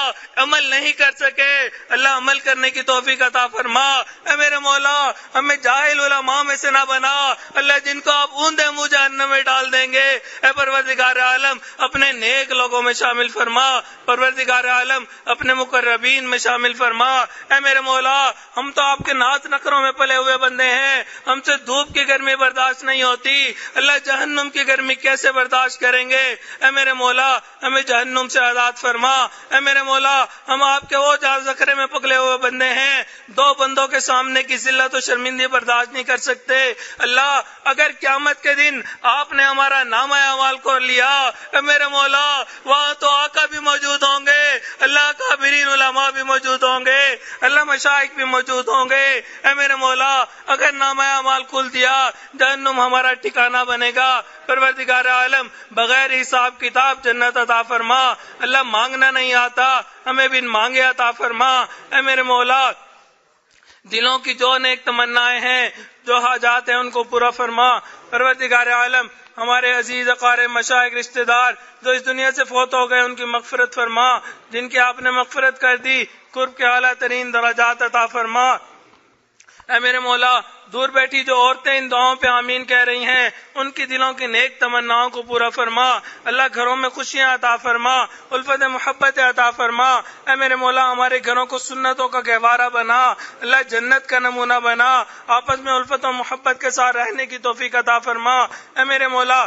عمل نہیں کر سکے، اللہ عمل کرنے کی توفیق عطا فرما، اے میرے مولا ہمیں جاہل علماء میں سے نہ بنا، اللہ جن کو آپ اوندے منہ جہنم میں ڈال دیں گے، اے پروردگار عالم اپنے نیک لوگوں میں شامل فرما، پروردگار عالم اپنے مقربین میں شامل فرما، اے میرے مولا ہم تو آپ کے ناز نخروں میں پلے ہوئے بندے ہیں، ہم سے دھوپ کی گرمی برداشت نہیں ہوتی، اللہ جہنم کی گرمی کیسے برداشت کریں گے، اے میرے مولا ہمیں جہنم سے آزاد فرما، اے میرے مولا ہم آپ کے وہ جہاز زخرے میں پکڑے ہوئے بندے ہیں، دو بندوں کے سامنے کی ذلت و شرمندگی برداشت نہیں کر سکتے، اللہ اگر قیامت کے دن آپ نے ہمارا نامہ اعمال کو لیا اے میرے مولا وہاں تو آقا بھی موجود ہوں گے، اللہ کابرین علماء بھی موجود ہوں گے، اللہ مشائخ بھی موجود ہوں گے، اے میرے مولا اگر نامہ اعمال کھول دیا جہنم ہمارا ٹھکانہ بنے گا، پروردگار عالم بغیر حساب کتاب جنت عطا فرما، اللہ مانگنا نہیں آتا ہمیں بن مانگے عطا فرما، اے میرے مولا دلوں کی جو نیک تمنائیں ہیں جو حاجات ہیں ان کو پورا فرما، پروردگار عالم ہمارے عزیز اقارب مشائخ رشتہ دار جو اس دنیا سے فوت ہو گئے ان کی مغفرت فرما، جن کی آپ نے مغفرت کر دی قرب کے اعلیٰ ترین درجات عطا فرما، اے میرے مولا دور بیٹھی جو عورتیں ان دعاؤں پہ آمین کہہ رہی ہیں ان کی دلوں کی نیک تمناؤں کو پورا فرما. اللہ گھروں میں خوشیاں عطا فرما, الفت محبت عطا فرما. اے میرے مولا ہمارے گھروں کو سنتوں کا گہوارہ بنا, اللہ جنت کا نمونہ بنا, آپس میں الفت و محبت کے ساتھ رہنے کی توفیق عطا فرما. اے میرے مولا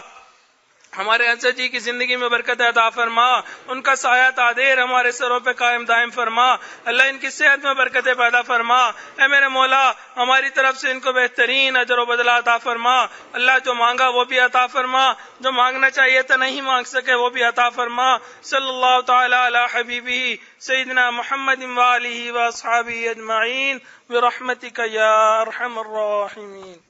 ہمارے حضرت جی کی زندگی میں برکت عطا فرما, ان کا سایہ تادیر ہمارے سروں پہ قائم دائم فرما. اللہ ان کی صحت میں برکتیں پیدا فرما. اے میرے مولا ہماری طرف سے ان کو بہترین اجر و بدلہ عطا فرما. اللہ جو مانگا وہ بھی عطا فرما, جو مانگنا چاہیے تھا نہیں مانگ سکے وہ بھی عطا فرما. صلی اللہ تعالی علی حبیبہ سیدنا محمد وآلہ واصحابہ اجمعین برحمتک یا ارحم الراحمین.